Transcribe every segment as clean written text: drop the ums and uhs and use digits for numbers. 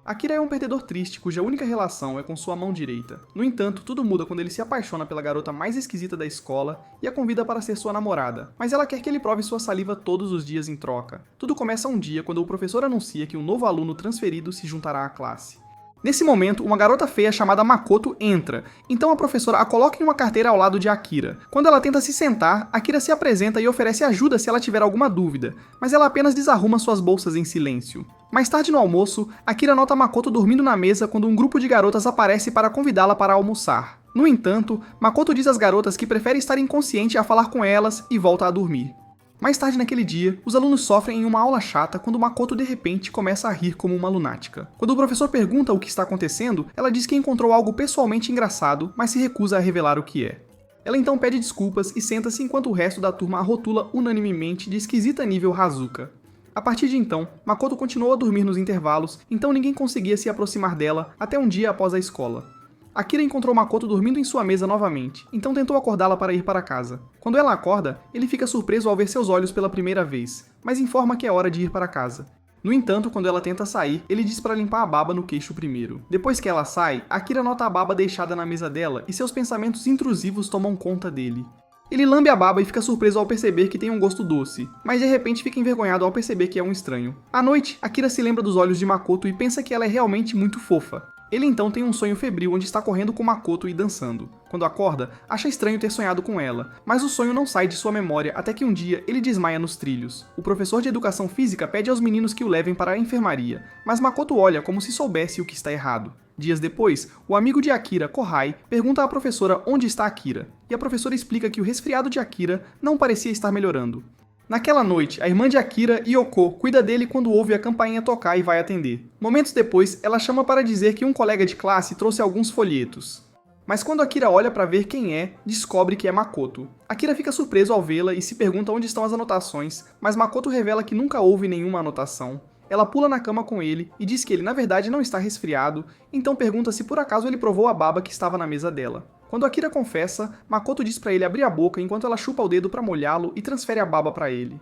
Akira é um perdedor triste cuja única relação é com sua mão direita. No entanto, tudo muda quando ele se apaixona pela garota mais esquisita da escola e a convida para ser sua namorada, mas ela quer que ele prove sua saliva todos os dias em troca. Tudo começa um dia quando o professor anuncia que um novo aluno transferido se juntará à classe. Nesse momento, uma garota feia chamada Makoto entra, então a professora a coloca em uma carteira ao lado de Akira. Quando ela tenta se sentar, Akira se apresenta e oferece ajuda se ela tiver alguma dúvida, mas ela apenas desarruma suas bolsas em silêncio. Mais tarde no almoço, Akira nota Makoto dormindo na mesa quando um grupo de garotas aparece para convidá-la para almoçar. No entanto, Makoto diz às garotas que prefere estar inconsciente a falar com elas e volta a dormir. Mais tarde naquele dia, os alunos sofrem em uma aula chata quando Makoto de repente começa a rir como uma lunática. Quando o professor pergunta o que está acontecendo, ela diz que encontrou algo pessoalmente engraçado, mas se recusa a revelar o que é. Ela então pede desculpas e senta-se enquanto o resto da turma a rotula unanimemente de esquisita nível Hazuka. A partir de então, Makoto continuou a dormir nos intervalos, então ninguém conseguia se aproximar dela até um dia após a escola. Akira encontrou Makoto dormindo em sua mesa novamente, então tentou acordá-la para ir para casa. Quando ela acorda, ele fica surpreso ao ver seus olhos pela primeira vez, mas informa que é hora de ir para casa. No entanto, quando ela tenta sair, ele diz para limpar a baba no queixo primeiro. Depois que ela sai, Akira nota a baba deixada na mesa dela e seus pensamentos intrusivos tomam conta dele. Ele lambe a baba e fica surpreso ao perceber que tem um gosto doce, mas de repente fica envergonhado ao perceber que é um estranho. À noite, Akira se lembra dos olhos de Makoto e pensa que ela é realmente muito fofa. Ele então tem um sonho febril onde está correndo com Makoto e dançando. Quando acorda, acha estranho ter sonhado com ela, mas o sonho não sai de sua memória até que um dia ele desmaia nos trilhos. O professor de educação física pede aos meninos que o levem para a enfermaria, mas Makoto olha como se soubesse o que está errado. Dias depois, o amigo de Akira, Kohai, pergunta à professora onde está Akira, e a professora explica que o resfriado de Akira não parecia estar melhorando. Naquela noite, a irmã de Akira, Yoko, cuida dele quando ouve a campainha tocar e vai atender. Momentos depois, ela chama para dizer que um colega de classe trouxe alguns folhetos. Mas quando Akira olha para ver quem é, descobre que é Makoto. Akira fica surpreso ao vê-la e se pergunta onde estão as anotações, mas Makoto revela que nunca houve nenhuma anotação. Ela pula na cama com ele e diz que ele na verdade não está resfriado, então pergunta se por acaso ele provou a baba que estava na mesa dela. Quando Akira confessa, Makoto diz para ele abrir a boca enquanto ela chupa o dedo para molhá-lo e transfere a baba para ele.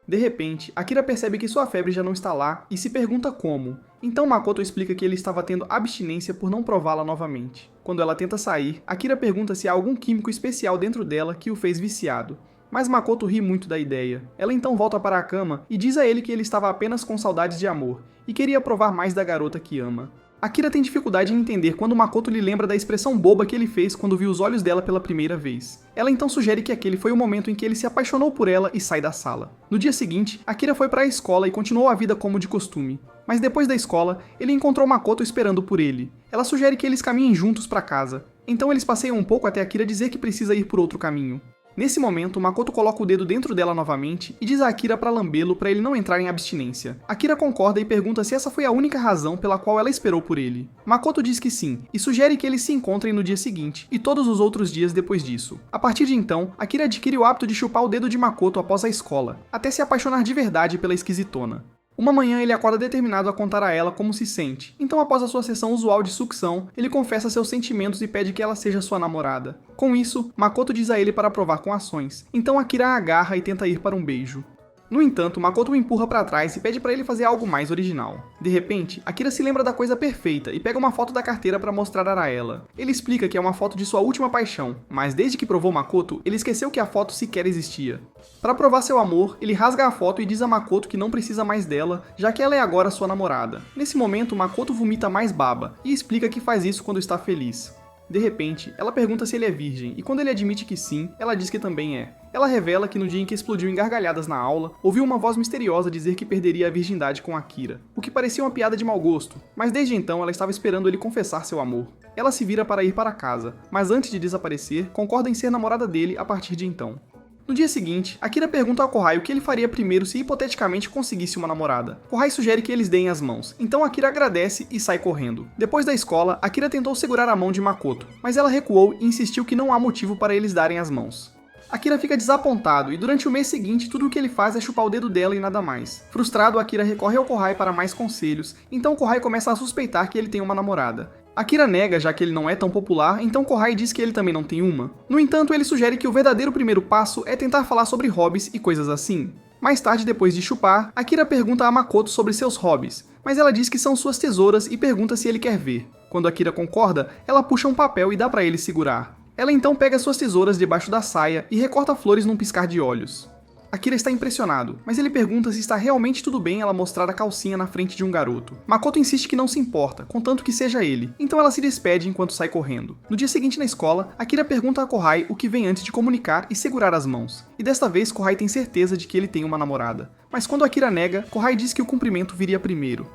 De repente, Akira percebe que sua febre já não está lá e se pergunta como. Então Makoto explica que ele estava tendo abstinência por não prová-la novamente. Quando ela tenta sair, Akira pergunta se há algum químico especial dentro dela que o fez viciado. Mas Makoto ri muito da ideia. Ela então volta para a cama e diz a ele que ele estava apenas com saudades de amor e queria provar mais da garota que ama. Akira tem dificuldade em entender quando Makoto lhe lembra da expressão boba que ele fez quando viu os olhos dela pela primeira vez. Ela então sugere que aquele foi o momento em que ele se apaixonou por ela e sai da sala. No dia seguinte, Akira foi para a escola e continuou a vida como de costume. Mas depois da escola, ele encontrou Makoto esperando por ele. Ela sugere que eles caminhem juntos para casa. Então eles passeiam um pouco até Akira dizer que precisa ir por outro caminho. Nesse momento, Makoto coloca o dedo dentro dela novamente e diz a Akira para lambê-lo para ele não entrar em abstinência. Akira concorda e pergunta se essa foi a única razão pela qual ela esperou por ele. Makoto diz que sim, e sugere que eles se encontrem no dia seguinte, e todos os outros dias depois disso. A partir de então, Akira adquire o hábito de chupar o dedo de Makoto após a escola, até se apaixonar de verdade pela esquisitona. Uma manhã ele acorda determinado a contar a ela como se sente, então após a sua sessão usual de sucção, ele confessa seus sentimentos e pede que ela seja sua namorada. Com isso, Makoto diz a ele para provar com ações, então Akira a agarra e tenta ir para um beijo. No entanto, Makoto o empurra para trás e pede para ele fazer algo mais original. De repente, Akira se lembra da coisa perfeita e pega uma foto da carteira para mostrar a ela. Ele explica que é uma foto de sua última paixão, mas desde que provou Makoto, ele esqueceu que a foto sequer existia. Para provar seu amor, ele rasga a foto e diz a Makoto que não precisa mais dela, já que ela é agora sua namorada. Nesse momento, Makoto vomita mais baba e explica que faz isso quando está feliz. De repente, ela pergunta se ele é virgem, e quando ele admite que sim, ela diz que também é. Ela revela que no dia em que explodiu em gargalhadas na aula, ouviu uma voz misteriosa dizer que perderia a virgindade com Akira, o que parecia uma piada de mau gosto, mas desde então ela estava esperando ele confessar seu amor. Ela se vira para ir para casa, mas antes de desaparecer, concorda em ser namorada dele a partir de então. No dia seguinte, Akira pergunta ao Kohai o que ele faria primeiro se hipoteticamente conseguisse uma namorada. Kohai sugere que eles deem as mãos, então Akira agradece e sai correndo. Depois da escola, Akira tentou segurar a mão de Makoto, mas ela recuou e insistiu que não há motivo para eles darem as mãos. Akira fica desapontado e durante o mês seguinte tudo o que ele faz é chupar o dedo dela e nada mais. Frustrado, Akira recorre ao Kohai para mais conselhos, então Kohai começa a suspeitar que ele tem uma namorada. Akira nega, já que ele não é tão popular, então Kohai diz que ele também não tem uma. No entanto, ele sugere que o verdadeiro primeiro passo é tentar falar sobre hobbies e coisas assim. Mais tarde, depois de chupar, Akira pergunta a Makoto sobre seus hobbies, mas ela diz que são suas tesouras e pergunta se ele quer ver. Quando Akira concorda, ela puxa um papel e dá pra ele segurar. Ela então pega suas tesouras debaixo da saia e recorta flores num piscar de olhos. Akira está impressionado, mas ele pergunta se está realmente tudo bem ela mostrar a calcinha na frente de um garoto. Makoto insiste que não se importa, contanto que seja ele, então ela se despede enquanto sai correndo. No dia seguinte na escola, Akira pergunta a Kohai o que vem antes de comunicar e segurar as mãos. E desta vez Kohai tem certeza de que ele tem uma namorada. Mas quando Akira nega, Kohai diz que o cumprimento viria primeiro.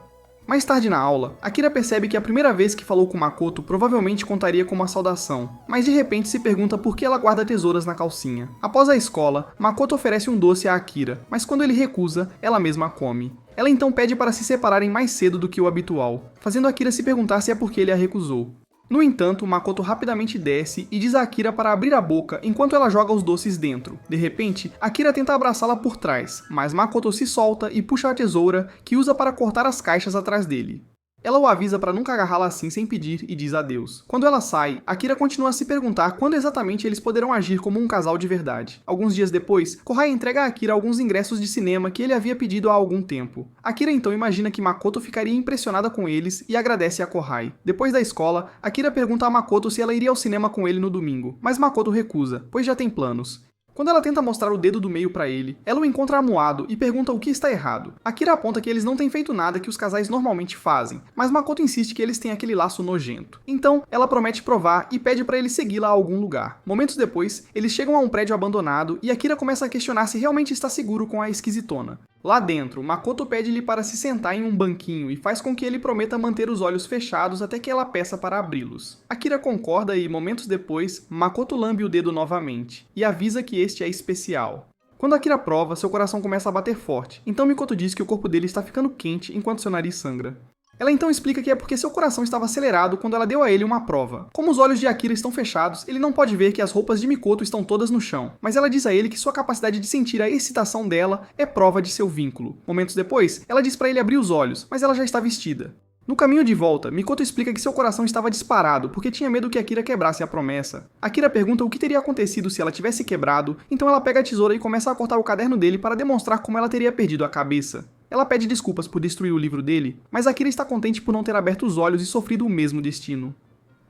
Mais tarde na aula, Akira percebe que a primeira vez que falou com Makoto provavelmente contaria com uma saudação, mas de repente se pergunta por que ela guarda tesouras na calcinha. Após a escola, Makoto oferece um doce a Akira, mas quando ele recusa, ela mesma come. Ela então pede para se separarem mais cedo do que o habitual, fazendo Akira se perguntar se é porque ele a recusou. No entanto, Makoto rapidamente desce e diz a Akira para abrir a boca enquanto ela joga os doces dentro. De repente, Akira tenta abraçá-la por trás, mas Makoto se solta e puxa a tesoura que usa para cortar as caixas atrás dele. Ela o avisa para nunca agarrá-la assim sem pedir e diz adeus. Quando ela sai, Akira continua a se perguntar quando exatamente eles poderão agir como um casal de verdade. Alguns dias depois, Kohai entrega a Akira alguns ingressos de cinema que ele havia pedido há algum tempo. Akira então imagina que Makoto ficaria impressionada com eles e agradece a Kohai. Depois da escola, Akira pergunta a Makoto se ela iria ao cinema com ele no domingo, mas Makoto recusa, pois já tem planos. Quando ela tenta mostrar o dedo do meio pra ele, ela o encontra amuado e pergunta o que está errado. Akira aponta que eles não têm feito nada que os casais normalmente fazem, mas Makoto insiste que eles têm aquele laço nojento. Então, ela promete provar e pede pra ele segui-la a algum lugar. Momentos depois, eles chegam a um prédio abandonado e Akira começa a questionar se realmente está seguro com a esquisitona. Lá dentro, Makoto pede-lhe para se sentar em um banquinho e faz com que ele prometa manter os olhos fechados até que ela peça para abri-los. Akira concorda e, momentos depois, Makoto lambe o dedo novamente e avisa que este é especial. Quando Akira prova, seu coração começa a bater forte, então Mikoto diz que o corpo dele está ficando quente enquanto seu nariz sangra. Ela então explica que é porque seu coração estava acelerado quando ela deu a ele uma prova. Como os olhos de Akira estão fechados, ele não pode ver que as roupas de Mikoto estão todas no chão, mas ela diz a ele que sua capacidade de sentir a excitação dela é prova de seu vínculo. Momentos depois, ela diz para ele abrir os olhos, mas ela já está vestida. No caminho de volta, Mikoto explica que seu coração estava disparado porque tinha medo que Akira quebrasse a promessa. Akira pergunta o que teria acontecido se ela tivesse quebrado, então ela pega a tesoura e começa a cortar o caderno dele para demonstrar como ela teria perdido a cabeça. Ela pede desculpas por destruir o livro dele, mas Akira está contente por não ter aberto os olhos e sofrido o mesmo destino.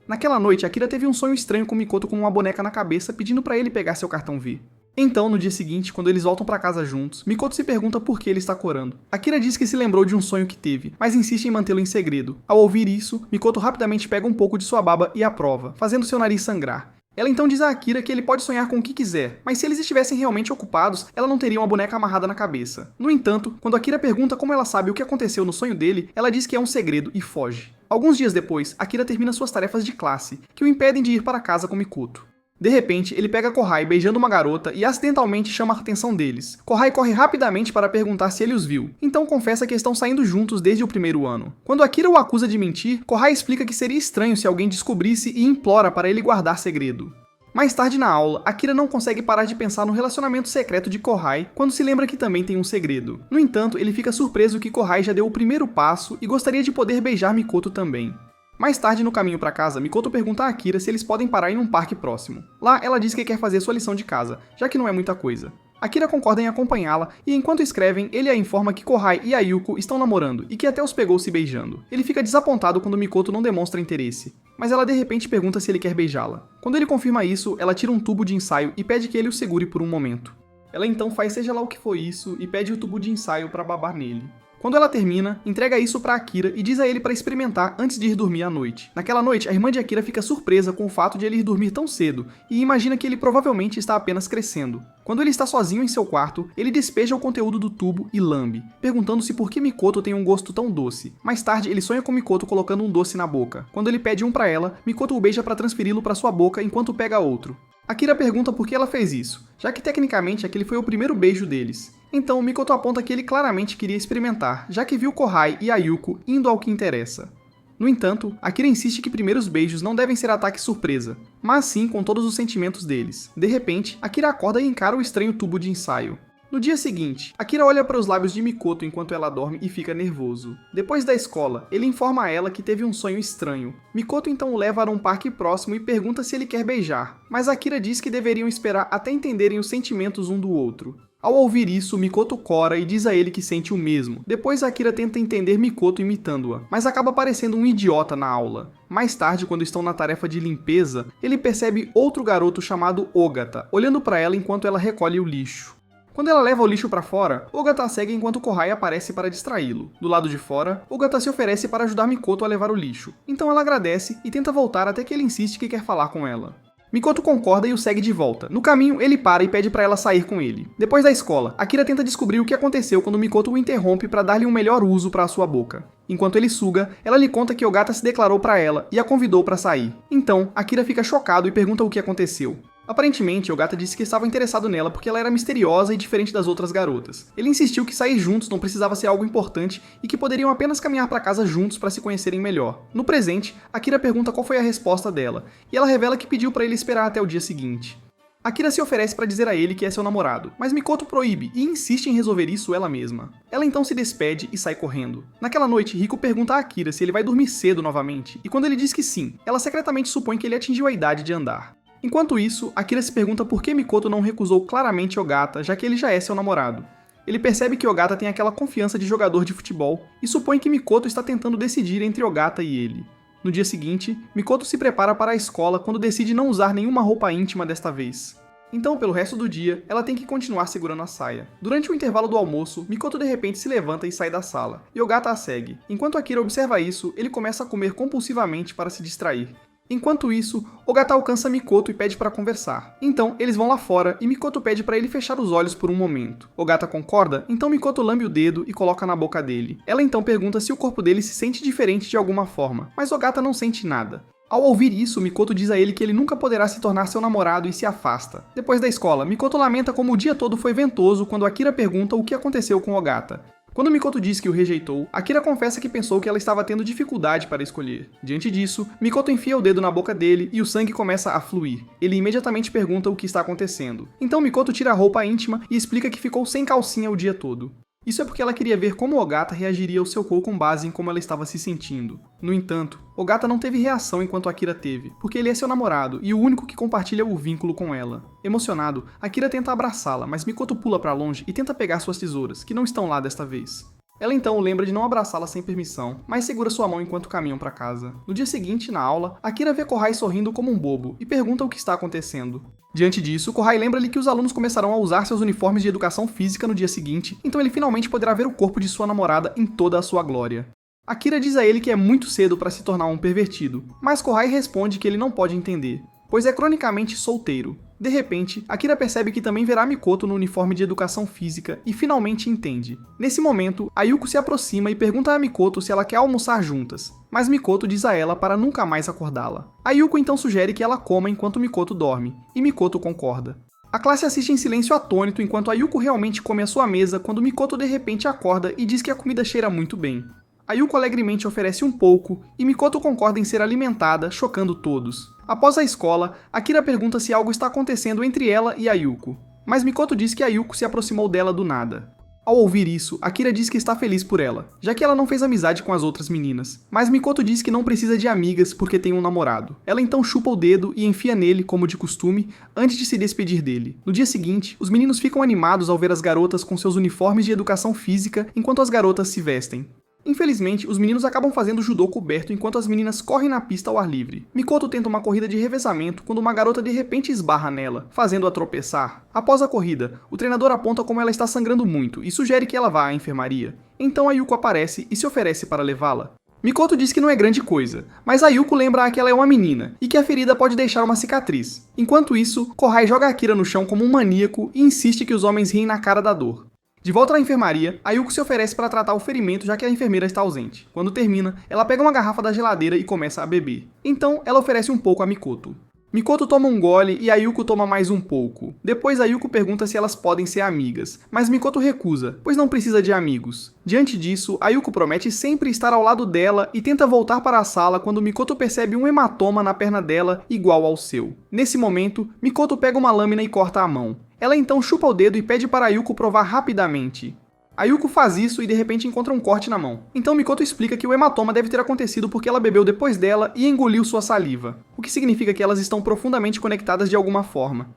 Naquela noite, Akira teve um sonho estranho com Mikoto com uma boneca na cabeça pedindo para ele pegar seu cartão V. Então, no dia seguinte, quando eles voltam para casa juntos, Mikoto se pergunta por que ele está corando. Akira diz que se lembrou de um sonho que teve, mas insiste em mantê-lo em segredo. Ao ouvir isso, Mikoto rapidamente pega um pouco de sua baba e a prova, fazendo seu nariz sangrar. Ela então diz a Akira que ele pode sonhar com o que quiser, mas se eles estivessem realmente ocupados, ela não teria uma boneca amarrada na cabeça. No entanto, quando Akira pergunta como ela sabe o que aconteceu no sonho dele, ela diz que é um segredo e foge. Alguns dias depois, Akira termina suas tarefas de classe, que o impedem de ir para casa com Mikoto. De repente, ele pega Kohai beijando uma garota e acidentalmente chama a atenção deles. Kohai corre rapidamente para perguntar se ele os viu, então confessa que estão saindo juntos desde o primeiro ano. Quando Akira o acusa de mentir, Kohai explica que seria estranho se alguém descobrisse e implora para ele guardar segredo. Mais tarde na aula, Akira não consegue parar de pensar no relacionamento secreto de Kohai quando se lembra que também tem um segredo. No entanto, ele fica surpreso que Kohai já deu o primeiro passo e gostaria de poder beijar Mikoto também. Mais tarde, no caminho para casa, Mikoto pergunta a Akira se eles podem parar em um parque próximo. Lá, ela diz que quer fazer sua lição de casa, já que não é muita coisa. Akira concorda em acompanhá-la e enquanto escrevem, ele a informa que Kohai e Ayuko estão namorando e que até os pegou se beijando. Ele fica desapontado quando Mikoto não demonstra interesse, mas ela de repente pergunta se ele quer beijá-la. Quando ele confirma isso, ela tira um tubo de ensaio e pede que ele o segure por um momento. Ela então faz seja lá o que for isso e pede o tubo de ensaio para babar nele. Quando ela termina, entrega isso para Akira e diz a ele para experimentar antes de ir dormir à noite. Naquela noite, a irmã de Akira fica surpresa com o fato de ele ir dormir tão cedo e imagina que ele provavelmente está apenas crescendo. Quando ele está sozinho em seu quarto, ele despeja o conteúdo do tubo e lambe, perguntando-se por que Mikoto tem um gosto tão doce. Mais tarde, ele sonha com Mikoto colocando um doce na boca. Quando ele pede um para ela, Mikoto o beija para transferi-lo para sua boca enquanto pega outro. Akira pergunta por que ela fez isso, já que tecnicamente aquele foi o primeiro beijo deles. Então, Mikoto aponta que ele claramente queria experimentar, já que viu Kohai e Ayuko indo ao que interessa. No entanto, Akira insiste que primeiros beijos não devem ser ataque surpresa, mas sim com todos os sentimentos deles. De repente, Akira acorda e encara o estranho tubo de ensaio. No dia seguinte, Akira olha para os lábios de Mikoto enquanto ela dorme e fica nervoso. Depois da escola, ele informa a ela que teve um sonho estranho. Mikoto então o leva a um parque próximo e pergunta se ele quer beijar, mas Akira diz que deveriam esperar até entenderem os sentimentos um do outro. Ao ouvir isso, Mikoto cora e diz a ele que sente o mesmo. Depois Akira tenta entender Mikoto imitando-a, mas acaba parecendo um idiota na aula. Mais tarde, quando estão na tarefa de limpeza, ele percebe outro garoto chamado Ogata, olhando para ela enquanto ela recolhe o lixo. Quando ela leva o lixo para fora, Ogata segue enquanto Kohai aparece para distraí-lo. Do lado de fora, Ogata se oferece para ajudar Mikoto a levar o lixo. Então ela agradece e tenta voltar até que ele insiste que quer falar com ela. Mikoto concorda e o segue de volta. No caminho, ele para e pede para ela sair com ele. Depois da escola, Akira tenta descobrir o que aconteceu quando Mikoto o interrompe para dar-lhe um melhor uso para a sua boca. Enquanto ele suga, ela lhe conta que Ogata se declarou para ela e a convidou para sair. Então, Akira fica chocado e pergunta o que aconteceu. Aparentemente, Ogata disse que estava interessado nela porque ela era misteriosa e diferente das outras garotas. Ele insistiu que sair juntos não precisava ser algo importante e que poderiam apenas caminhar para casa juntos para se conhecerem melhor. No presente, Akira pergunta qual foi a resposta dela, e ela revela que pediu para ele esperar até o dia seguinte. Akira se oferece para dizer a ele que é seu namorado, mas Mikoto proíbe e insiste em resolver isso ela mesma. Ela então se despede e sai correndo. Naquela noite, Riko pergunta a Akira se ele vai dormir cedo novamente, e quando ele diz que sim, ela secretamente supõe que ele atingiu a idade de andar. Enquanto isso, Akira se pergunta por que Mikoto não recusou claramente Ogata, já que ele já é seu namorado. Ele percebe que Ogata tem aquela confiança de jogador de futebol e supõe que Mikoto está tentando decidir entre Ogata e ele. No dia seguinte, Mikoto se prepara para a escola quando decide não usar nenhuma roupa íntima desta vez. Então, pelo resto do dia, ela tem que continuar segurando a saia. Durante o intervalo do almoço, Mikoto de repente se levanta e sai da sala, e Ogata a segue. Enquanto Akira observa isso, ele começa a comer compulsivamente para se distrair. Enquanto isso, Ogata alcança Mikoto e pede para conversar. Então, eles vão lá fora e Mikoto pede para ele fechar os olhos por um momento. Ogata concorda, então Mikoto lambe o dedo e coloca na boca dele. Ela então pergunta se o corpo dele se sente diferente de alguma forma, mas Ogata não sente nada. Ao ouvir isso, Mikoto diz a ele que ele nunca poderá se tornar seu namorado e se afasta. Depois da escola, Mikoto lamenta como o dia todo foi ventoso quando Akira pergunta o que aconteceu com Ogata. Quando Mikoto diz que o rejeitou, Akira confessa que pensou que ela estava tendo dificuldade para escolher. Diante disso, Mikoto enfia o dedo na boca dele e o sangue começa a fluir. Ele imediatamente pergunta o que está acontecendo. Então Mikoto tira a roupa íntima e explica que ficou sem calcinha o dia todo. Isso é porque ela queria ver como Ogata reagiria ao seu corpo com base em como ela estava se sentindo. No entanto, Ogata não teve reação enquanto Akira teve, porque ele é seu namorado e o único que compartilha o vínculo com ela. Emocionado, Akira tenta abraçá-la, mas Mikoto pula para longe e tenta pegar suas tesouras, que não estão lá desta vez. Ela então lembra de não abraçá-la sem permissão, mas segura sua mão enquanto caminham para casa. No dia seguinte, na aula, Akira vê Kohai sorrindo como um bobo e pergunta o que está acontecendo. Diante disso, Kohai lembra-lhe que os alunos começarão a usar seus uniformes de educação física no dia seguinte, então ele finalmente poderá ver o corpo de sua namorada em toda a sua glória. Akira diz a ele que é muito cedo para se tornar um pervertido, mas Kohai responde que ele não pode entender, pois é cronicamente solteiro. De repente, Akira percebe que também verá Mikoto no uniforme de educação física e finalmente entende. Nesse momento, Ayuko se aproxima e pergunta a Mikoto se ela quer almoçar juntas, mas Mikoto diz a ela para nunca mais acordá-la. Ayuko então sugere que ela coma enquanto Mikoto dorme, e Mikoto concorda. A classe assiste em silêncio atônito enquanto Ayuko realmente come à sua mesa quando Mikoto de repente acorda e diz que a comida cheira muito bem. Ayuko alegremente oferece um pouco e Mikoto concorda em ser alimentada, chocando todos. Após a escola, Akira pergunta se algo está acontecendo entre ela e Ayuko, mas Mikoto diz que Ayuko se aproximou dela do nada. Ao ouvir isso, Akira diz que está feliz por ela, já que ela não fez amizade com as outras meninas, mas Mikoto diz que não precisa de amigas porque tem um namorado. Ela então chupa o dedo e enfia nele, como de costume, antes de se despedir dele. No dia seguinte, os meninos ficam animados ao ver as garotas com seus uniformes de educação física enquanto as garotas se vestem. Infelizmente, os meninos acabam fazendo judô coberto enquanto as meninas correm na pista ao ar livre. Mikoto tenta uma corrida de revezamento quando uma garota de repente esbarra nela, fazendo-a tropeçar. Após a corrida, o treinador aponta como ela está sangrando muito e sugere que ela vá à enfermaria. Então Ayuko aparece e se oferece para levá-la. Mikoto diz que não é grande coisa, mas Ayuko lembra que ela é uma menina e que a ferida pode deixar uma cicatriz. Enquanto isso, Kohai joga Akira no chão como um maníaco e insiste que os homens riem na cara da dor. De volta na enfermaria, Ayuko se oferece para tratar o ferimento já que a enfermeira está ausente. Quando termina, ela pega uma garrafa da geladeira e começa a beber. Então, ela oferece um pouco a Mikoto. Mikoto toma um gole e Ayuko toma mais um pouco. Depois Ayuko pergunta se elas podem ser amigas, mas Mikoto recusa, pois não precisa de amigos. Diante disso, Ayuko promete sempre estar ao lado dela e tenta voltar para a sala quando Mikoto percebe um hematoma na perna dela igual ao seu. Nesse momento, Mikoto pega uma lâmina e corta a mão. Ela então chupa o dedo e pede para Ayuko provar rapidamente. Ayuko faz isso e de repente encontra um corte na mão. Então Mikoto explica que o hematoma deve ter acontecido porque ela bebeu depois dela e engoliu sua saliva, o que significa que elas estão profundamente conectadas de alguma forma.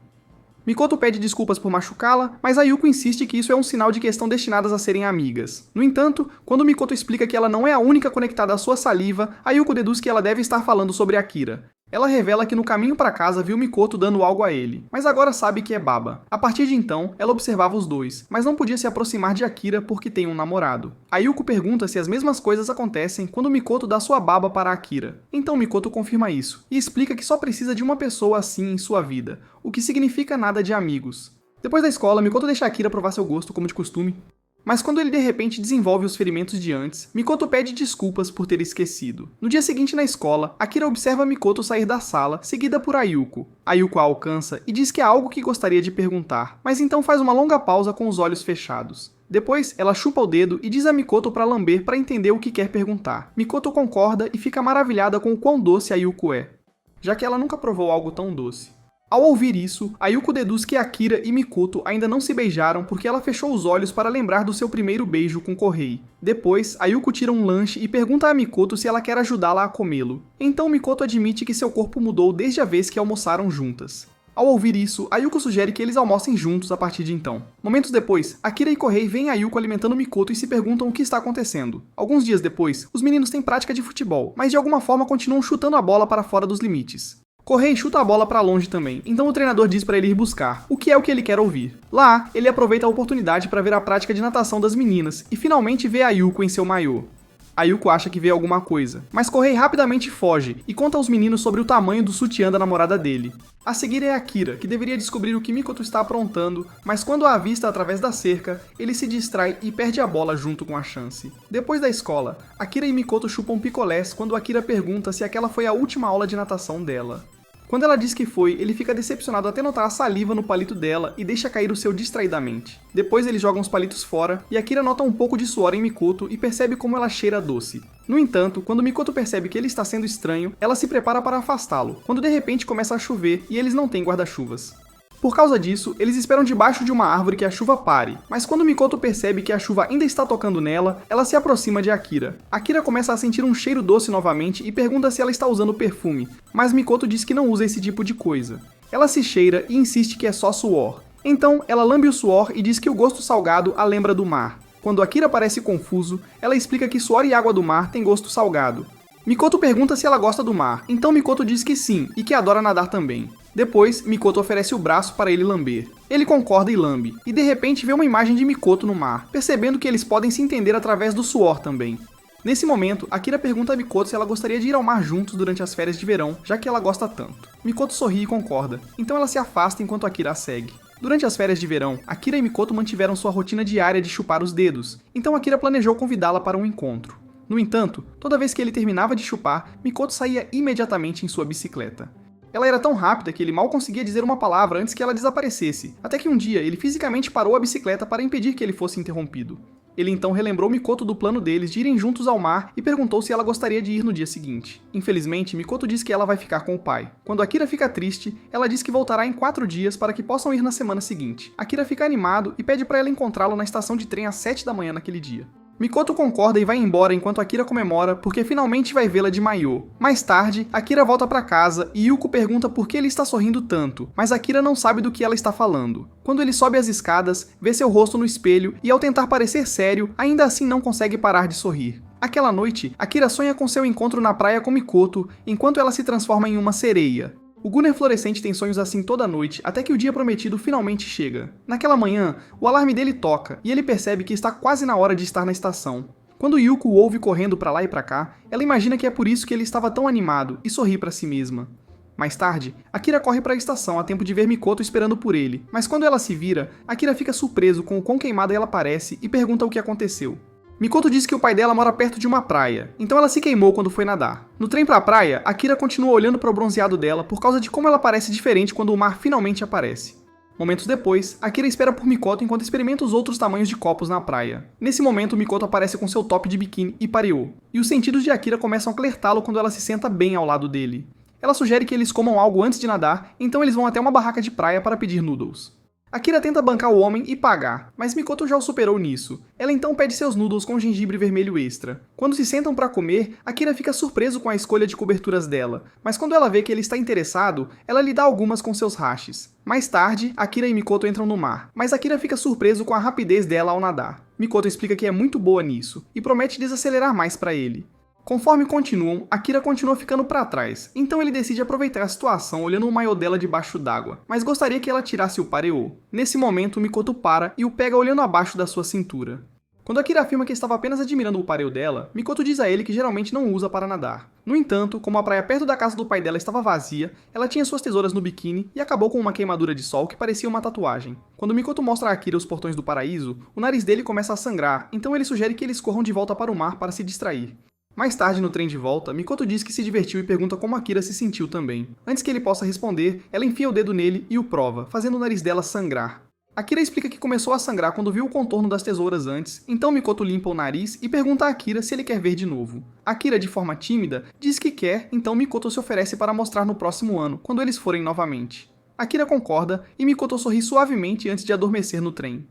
Mikoto pede desculpas por machucá-la, mas a Yuko insiste que isso é um sinal de que estão destinadas a serem amigas. No entanto, quando Mikoto explica que ela não é a única conectada à sua saliva, a Yuko deduz que ela deve estar falando sobre Akira. Ela revela que no caminho para casa viu Mikoto dando algo a ele, mas agora sabe que é baba. A partir de então, ela observava os dois, mas não podia se aproximar de Akira porque tem um namorado. A Yuko pergunta se as mesmas coisas acontecem quando Mikoto dá sua baba para Akira. Então Mikoto confirma isso, e explica que só precisa de uma pessoa assim em sua vida, o que significa nada de amigos. Depois da escola, Mikoto deixa Akira provar seu gosto como de costume. Mas quando ele de repente desenvolve os ferimentos de antes, Mikoto pede desculpas por ter esquecido. No dia seguinte na escola, Akira observa Mikoto sair da sala, seguida por Ayuko. Ayuko a alcança e diz que há algo que gostaria de perguntar, mas então faz uma longa pausa com os olhos fechados. Depois, ela chupa o dedo e diz a Mikoto para lamber para entender o que quer perguntar. Mikoto concorda e fica maravilhada com o quão doce Ayuko é, já que ela nunca provou algo tão doce. Ao ouvir isso, Ayuko deduz que Akira e Mikoto ainda não se beijaram porque ela fechou os olhos para lembrar do seu primeiro beijo com Kohei. Depois, Ayuko tira um lanche e pergunta a Mikoto se ela quer ajudá-la a comê-lo. Então Mikoto admite que seu corpo mudou desde a vez que almoçaram juntas. Ao ouvir isso, Ayuko sugere que eles almocem juntos a partir de então. Momentos depois, Akira e Kohei veem Ayuko alimentando Mikoto e se perguntam o que está acontecendo. Alguns dias depois, os meninos têm prática de futebol, mas de alguma forma continuam chutando a bola para fora dos limites. Kohei chuta a bola para longe também, então o treinador diz para ele ir buscar, o que é o que ele quer ouvir. Lá, ele aproveita a oportunidade para ver a prática de natação das meninas e finalmente vê a Ayuko em seu maiô. Ayuko acha que vê alguma coisa, mas Kohei rapidamente foge e conta aos meninos sobre o tamanho do sutiã da namorada dele. A seguir é Akira, que deveria descobrir o que Mikoto está aprontando, mas quando a avista através da cerca, ele se distrai e perde a bola junto com a chance. Depois da escola, Akira e Mikoto chupam picolés quando Akira pergunta se aquela foi a última aula de natação dela. Quando ela diz que foi, ele fica decepcionado até notar a saliva no palito dela e deixa cair o seu distraidamente. Depois eles jogam os palitos fora e Akira nota um pouco de suor em Mikoto e percebe como ela cheira doce. No entanto, quando Mikoto percebe que ele está sendo estranho, ela se prepara para afastá-lo, quando de repente começa a chover e eles não têm guarda-chuvas. Por causa disso, eles esperam debaixo de uma árvore que a chuva pare, mas quando Mikoto percebe que a chuva ainda está tocando nela, ela se aproxima de Akira. Akira começa a sentir um cheiro doce novamente e pergunta se ela está usando perfume, mas Mikoto diz que não usa esse tipo de coisa. Ela se cheira e insiste que é só suor. Então, ela lambe o suor e diz que o gosto salgado a lembra do mar. Quando Akira parece confuso, ela explica que suor e água do mar têm gosto salgado. Mikoto pergunta se ela gosta do mar, então Mikoto diz que sim, e que adora nadar também. Depois, Mikoto oferece o braço para ele lamber. Ele concorda e lambe, e de repente vê uma imagem de Mikoto no mar, percebendo que eles podem se entender através do suor também. Nesse momento, Akira pergunta a Mikoto se ela gostaria de ir ao mar juntos durante as férias de verão, já que ela gosta tanto. Mikoto sorri e concorda, então ela se afasta enquanto Akira a segue. Durante as férias de verão, Akira e Mikoto mantiveram sua rotina diária de chupar os dedos, então Akira planejou convidá-la para um encontro. No entanto, toda vez que ele terminava de chupar, Mikoto saía imediatamente em sua bicicleta. Ela era tão rápida que ele mal conseguia dizer uma palavra antes que ela desaparecesse, até que um dia ele fisicamente parou a bicicleta para impedir que ele fosse interrompido. Ele então relembrou Mikoto do plano deles de irem juntos ao mar e perguntou se ela gostaria de ir no dia seguinte. Infelizmente, Mikoto diz que ela vai ficar com o pai. Quando Akira fica triste, ela diz que voltará em 4 dias para que possam ir na semana seguinte. Akira fica animado e pede para ela encontrá-lo na estação de trem às 7 da manhã naquele dia. Mikoto concorda e vai embora enquanto Akira comemora porque finalmente vai vê-la de maiô. Mais tarde, Akira volta para casa e Yuko pergunta por que ele está sorrindo tanto, mas Akira não sabe do que ela está falando. Quando ele sobe as escadas, vê seu rosto no espelho e ao tentar parecer sério, ainda assim não consegue parar de sorrir. Aquela noite, Akira sonha com seu encontro na praia com Mikoto enquanto ela se transforma em uma sereia. O Gunner Florescente tem sonhos assim toda noite, até que o dia prometido finalmente chega. Naquela manhã, o alarme dele toca, e ele percebe que está quase na hora de estar na estação. Quando Yuko o ouve correndo pra lá e pra cá, ela imagina que é por isso que ele estava tão animado, e sorri pra si mesma. Mais tarde, Akira corre para a estação a tempo de ver Mikoto esperando por ele, mas quando ela se vira, Akira fica surpreso com o quão queimada ela parece e pergunta o que aconteceu. Mikoto diz que o pai dela mora perto de uma praia, então ela se queimou quando foi nadar. No trem pra praia, Akira continua olhando para o bronzeado dela por causa de como ela parece diferente quando o mar finalmente aparece. Momentos depois, Akira espera por Mikoto enquanto experimenta os outros tamanhos de copos na praia. Nesse momento, Mikoto aparece com seu top de biquíni e pareou, e os sentidos de Akira começam a alertá-lo quando ela se senta bem ao lado dele. Ela sugere que eles comam algo antes de nadar, então eles vão até uma barraca de praia para pedir noodles. Akira tenta bancar o homem e pagar, mas Mikoto já o superou nisso. Ela então pede seus noodles com gengibre vermelho extra. Quando se sentam para comer, Akira fica surpreso com a escolha de coberturas dela, mas quando ela vê que ele está interessado, ela lhe dá algumas com seus hashes. Mais tarde, Akira e Mikoto entram no mar, mas Akira fica surpreso com a rapidez dela ao nadar. Mikoto explica que é muito boa nisso, e promete desacelerar mais para ele. Conforme continuam, Akira continua ficando para trás, então ele decide aproveitar a situação olhando o maiô dela debaixo d'água, mas gostaria que ela tirasse o pareô. Nesse momento, Mikoto para e o pega olhando abaixo da sua cintura. Quando Akira afirma que estava apenas admirando o pareô dela, Mikoto diz a ele que geralmente não usa para nadar. No entanto, como a praia perto da casa do pai dela estava vazia, ela tinha suas tesouras no biquíni e acabou com uma queimadura de sol que parecia uma tatuagem. Quando Mikoto mostra a Akira os portões do paraíso, o nariz dele começa a sangrar, então ele sugere que eles corram de volta para o mar para se distrair. Mais tarde, no trem de volta, Mikoto diz que se divertiu e pergunta como Akira se sentiu também. Antes que ele possa responder, ela enfia o dedo nele e o prova, fazendo o nariz dela sangrar. Akira explica que começou a sangrar quando viu o contorno das tesouras antes, então Mikoto limpa o nariz e pergunta a Akira se ele quer ver de novo. Akira, de forma tímida, diz que quer, então Mikoto se oferece para mostrar no próximo ano, quando eles forem novamente. Akira concorda e Mikoto sorri suavemente antes de adormecer no trem.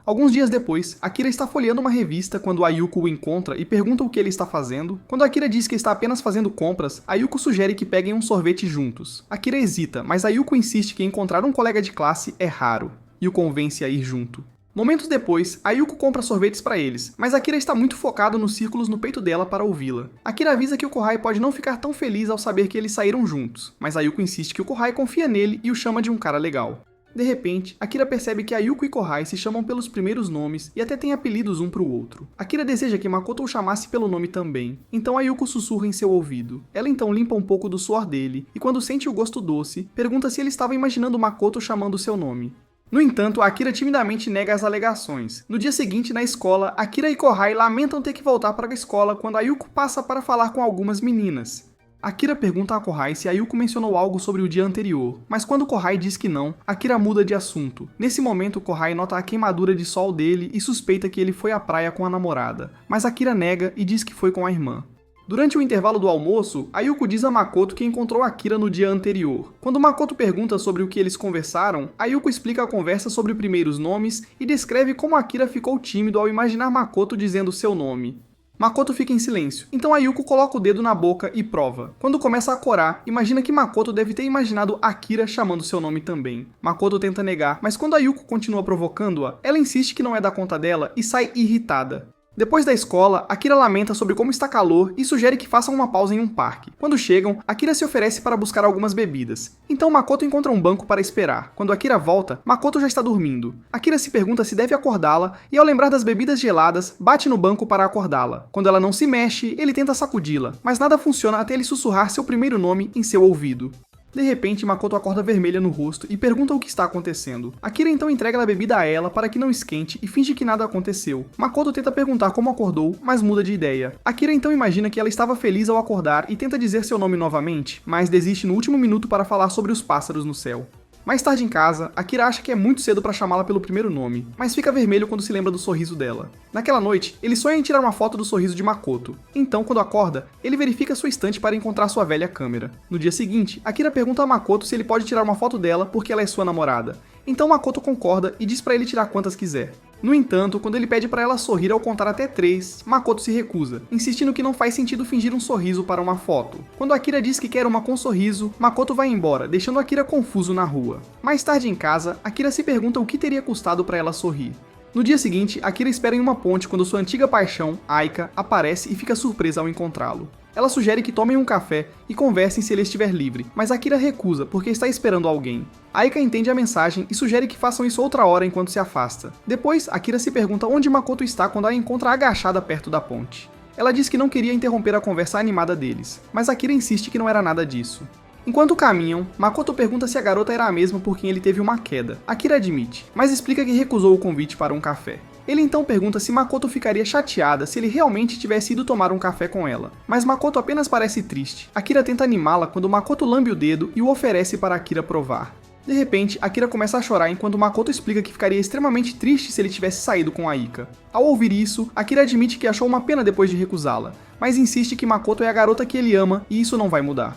Alguns dias depois, Akira está folheando uma revista quando Ayuko o encontra e pergunta o que ele está fazendo. Quando Akira diz que está apenas fazendo compras, Ayuko sugere que peguem um sorvete juntos. Akira hesita, mas Ayuko insiste que encontrar um colega de classe é raro, e o convence a ir junto. Momentos depois, Ayuko compra sorvetes para eles, mas Akira está muito focado nos círculos no peito dela para ouvi-la. Akira avisa que o Kohai pode não ficar tão feliz ao saber que eles saíram juntos, mas Ayuko insiste que o Kohai confia nele e o chama de um cara legal. De repente, Akira percebe que Ayuko e Kohai se chamam pelos primeiros nomes e até têm apelidos um para o outro. Akira deseja que Makoto o chamasse pelo nome também, então Ayuko sussurra em seu ouvido. Ela então limpa um pouco do suor dele e quando sente o gosto doce, pergunta se ele estava imaginando Makoto chamando seu nome. No entanto, Akira timidamente nega as alegações. No dia seguinte, na escola, Akira e Kohai lamentam ter que voltar para a escola quando Ayuko passa para falar com algumas meninas. Akira pergunta a Kohai se Ayuko mencionou algo sobre o dia anterior, mas quando Kohai diz que não, Akira muda de assunto. Nesse momento, Kohai nota a queimadura de sol dele e suspeita que ele foi à praia com a namorada, mas Akira nega e diz que foi com a irmã. Durante o intervalo do almoço, Ayuko diz a Makoto que encontrou Akira no dia anterior. Quando Makoto pergunta sobre o que eles conversaram, Ayuko explica a conversa sobre primeiros nomes e descreve como Akira ficou tímido ao imaginar Makoto dizendo seu nome. Makoto fica em silêncio, então Ayuko coloca o dedo na boca e prova. Quando começa a corar, imagina que Makoto deve ter imaginado Akira chamando seu nome também. Makoto tenta negar, mas quando Ayuko continua provocando-a, ela insiste que não é da conta dela e sai irritada. Depois da escola, Akira lamenta sobre como está calor e sugere que façam uma pausa em um parque. Quando chegam, Akira se oferece para buscar algumas bebidas. Então Makoto encontra um banco para esperar. Quando Akira volta, Makoto já está dormindo. Akira se pergunta se deve acordá-la e ao lembrar das bebidas geladas, bate no banco para acordá-la. Quando ela não se mexe, ele tenta sacudi-la, mas nada funciona até ele sussurrar seu primeiro nome em seu ouvido. De repente, Makoto acorda vermelha no rosto e pergunta o que está acontecendo. Akira então entrega a bebida a ela para que não esquente e finge que nada aconteceu. Makoto tenta perguntar como acordou, mas muda de ideia. Akira então imagina que ela estava feliz ao acordar e tenta dizer seu nome novamente, mas desiste no último minuto para falar sobre os pássaros no céu. Mais tarde em casa, Akira acha que é muito cedo para chamá-la pelo primeiro nome, mas fica vermelho quando se lembra do sorriso dela. Naquela noite, ele sonha em tirar uma foto do sorriso de Makoto. Então, quando acorda, ele verifica sua estante para encontrar sua velha câmera. No dia seguinte, Akira pergunta a Makoto se ele pode tirar uma foto dela porque ela é sua namorada. Então Makoto concorda e diz para ele tirar quantas quiser. No entanto, quando ele pede para ela sorrir ao contar até 3, Makoto se recusa, insistindo que não faz sentido fingir um sorriso para uma foto. Quando Akira diz que quer uma com sorriso, Makoto vai embora, deixando Akira confuso na rua. Mais tarde em casa, Akira se pergunta o que teria custado para ela sorrir. No dia seguinte, Akira espera em uma ponte quando sua antiga paixão, Aika, aparece e fica surpresa ao encontrá-lo. Ela sugere que tomem um café e conversem se ele estiver livre, mas Akira recusa porque está esperando alguém. Aika entende a mensagem e sugere que façam isso outra hora enquanto se afasta. Depois, Akira se pergunta onde Makoto está quando a encontra agachada perto da ponte. Ela diz que não queria interromper a conversa animada deles, mas Akira insiste que não era nada disso. Enquanto caminham, Makoto pergunta se a garota era a mesma por quem ele teve uma queda. Akira admite, mas explica que recusou o convite para um café. Ele então pergunta se Makoto ficaria chateada se ele realmente tivesse ido tomar um café com ela, mas Makoto apenas parece triste. Akira tenta animá-la quando Makoto lambe o dedo e o oferece para Akira provar. De repente, Akira começa a chorar enquanto Makoto explica que ficaria extremamente triste se ele tivesse saído com Aika. Ao ouvir isso, Akira admite que achou uma pena depois de recusá-la, mas insiste que Makoto é a garota que ele ama e isso não vai mudar.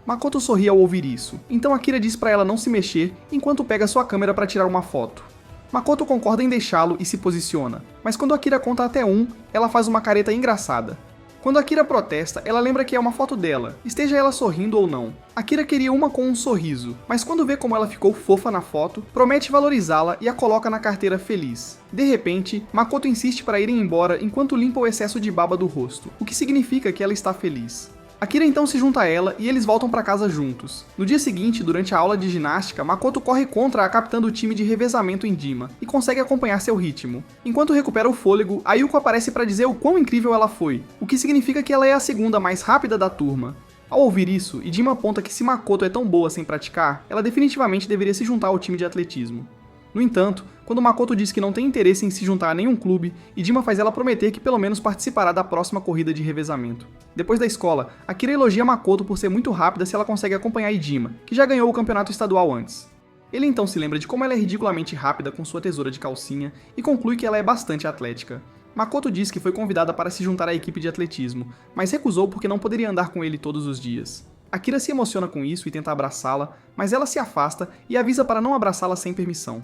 Makoto sorri ao ouvir isso, então Akira diz pra ela não se mexer enquanto pega sua câmera para tirar uma foto. Makoto concorda em deixá-lo e se posiciona, mas quando Akira conta até 1, ela faz uma careta engraçada. Quando Akira protesta, ela lembra que é uma foto dela, esteja ela sorrindo ou não. Akira queria uma com um sorriso, mas quando vê como ela ficou fofa na foto, promete valorizá-la e a coloca na carteira feliz. De repente, Makoto insiste para irem embora enquanto limpa o excesso de baba do rosto, o que significa que ela está feliz. Akira então se junta a ela e eles voltam para casa juntos. No dia seguinte, durante a aula de ginástica, Makoto corre contra a capitã do time de revezamento em Dima e consegue acompanhar seu ritmo. Enquanto recupera o fôlego, Ayuko aparece para dizer o quão incrível ela foi, o que significa que ela é a segunda mais rápida da turma. Ao ouvir isso, Dima aponta que se Makoto é tão boa sem praticar, ela definitivamente deveria se juntar ao time de atletismo. No entanto, quando Makoto diz que não tem interesse em se juntar a nenhum clube, Dima faz ela prometer que pelo menos participará da próxima corrida de revezamento. Depois da escola, Akira elogia Makoto por ser muito rápida se ela consegue acompanhar Dima, que já ganhou o campeonato estadual antes. Ele então se lembra de como ela é ridiculamente rápida com sua tesoura de calcinha e conclui que ela é bastante atlética. Makoto diz que foi convidada para se juntar à equipe de atletismo, mas recusou porque não poderia andar com ele todos os dias. Akira se emociona com isso e tenta abraçá-la, mas ela se afasta e avisa para não abraçá-la sem permissão.